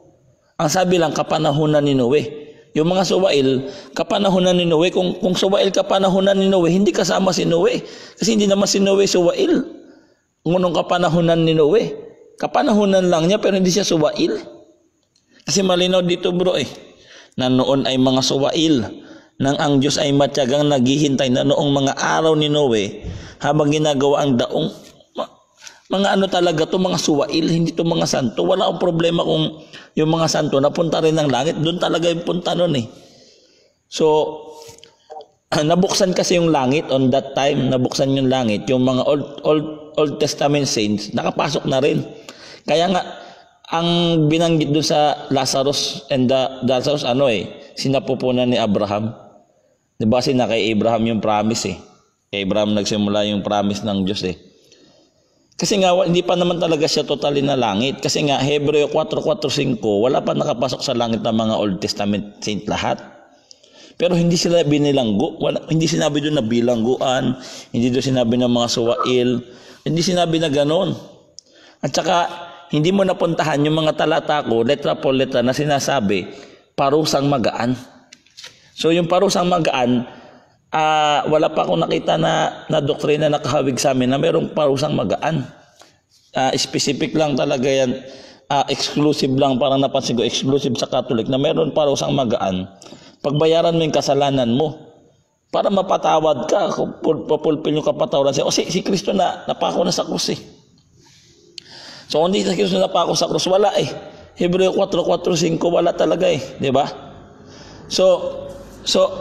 Ang sabi lang, kapanahunan ni Noe. Yung mga suwail, kapanahunan ni Noe. Kung suwail kapanahunan ni Noe, hindi kasama si Noe. Kasi hindi naman si Noe suwail. Ngunong kapanahunan ni Noe. Kapanahunan lang niya pero hindi siya suwail. Kasi malinaw dito bro na noon ay mga suwail. Nang ang Diyos ay matyagang naghihintay na noong mga araw ni Noe habang ginagawa ang daong. Mga ano talaga to, mga suwail, hindi to mga santo. Wala akong problema kung yung mga santo napunta rin ng langit. Doon talaga yung punta nun So, nabuksan kasi yung langit on that time. Nabuksan yung langit. Yung mga Old Testament saints, nakapasok na rin. Kaya nga, ang binanggit doon sa Lazarus and Lazarus, sinapupunan ni Abraham. Diba kay Abraham yung promise Kay Abraham nagsimula yung promise ng Diyos Kasi nga, hindi pa naman talaga siya totally na langit. Kasi nga, Hebreo 4:4-5, wala pa nakapasok sa langit ng mga Old Testament saint lahat. Pero hindi sila binilanggo. Hindi sinabi doon na bilangguan. Hindi doon sinabi ng mga suwail. Hindi sinabi na ganon. At saka, hindi mo napuntahan yung mga talata ko, letra po letra, na sinasabi, parusang magaan. So, yung parusang magaan, wala pa akong nakita na doktrina na kahawig sa amin na mayroong parusang magaan. Specific lang talaga yan. Exclusive lang, parang napansin ko, exclusive sa Catholic na mayroon parusang magaan. Pagbayaran mo yung kasalanan mo para mapatawad ka, papulpil yung kapatawaran siya. Si Kristo na napako na sa krus So, kung hindi si Kristo napako sa krus, wala Hebreo 4:4-5, wala talaga di ba? So,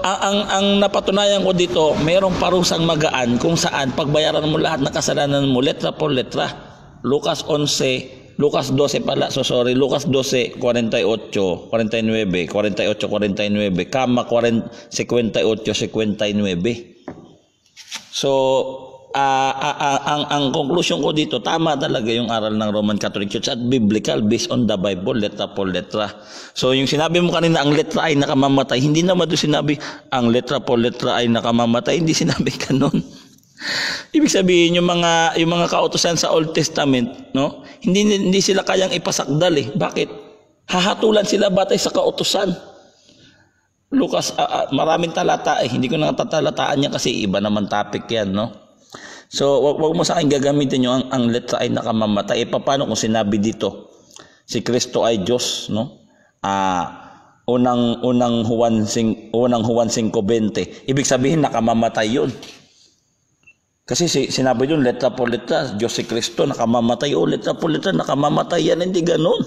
ang napatunayan ko dito, mayroong parusang magaan kung saan pagbayaran mo lahat ng kasalanan mo, letra por letra. Lucas 12, Lucas 12, 48, 49, kama 58, 59. So, ang conclusion ko dito, tama talaga yung aral ng Roman Catholic Church at biblical based on the Bible, letra por letra. So yung sinabi mo kanina, ang letra ay nakamamatay, hindi naman doon sinabi, ang letra por letra ay nakamamatay, hindi sinabi kanon. Ibig sabihin, yung mga kautusan sa Old Testament, hindi sila kayang ipasakdal Bakit? Hahatulan sila batay sa kautusan. Lucas, maraming talata hindi ko natatalataan niya kasi iba naman topic yan, So, wag mo sa akin gagamitin yung ang letra ay nakamamatay. Paano kung sinabi dito, si Kristo ay Diyos, unang Juan 5:20. Ibig sabihin nakamamatay yun. Kasi sinabi yun, letra por letra, Diyos si Kristo, nakamamatay. Letra por letra, nakamamatay yan. Hindi ganun.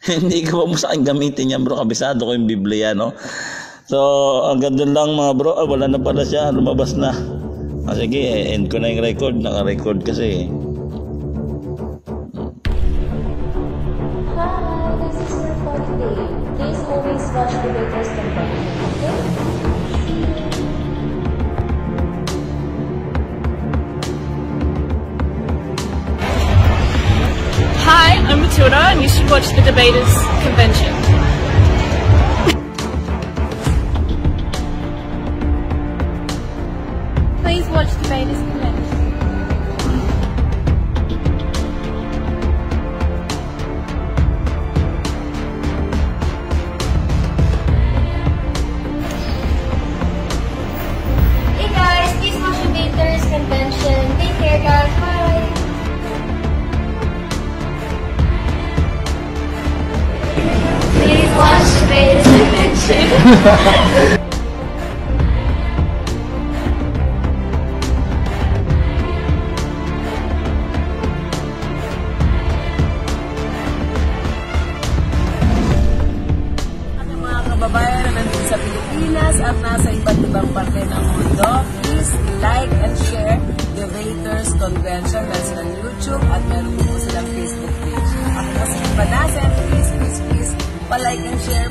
Hindi ko mo sa akin gamitin yan, bro. Kabisado ko yung Biblia, So, hanggang doon lang, mga bro. Wala na pala siya. Lumabas na. Sige, end ko na yung record. Naka-record kasi. Hi, this is your for today. Please always watch the latest content. Okay? Hi, I'm Matilda, and you should watch the Debaters Convention. Please watch the Debaters Convention. Hey guys, please watch the Debaters Convention. Take care guys, bye! Please watch the Debaters Convention. Kababayan na nandun sa Pilipinas at nasa iba't ibang parte ng mundo, please like and share Debaters Convention. Meron silang YouTube at meron po silang Facebook page. Ako po si Panasen. Please, pa-like and share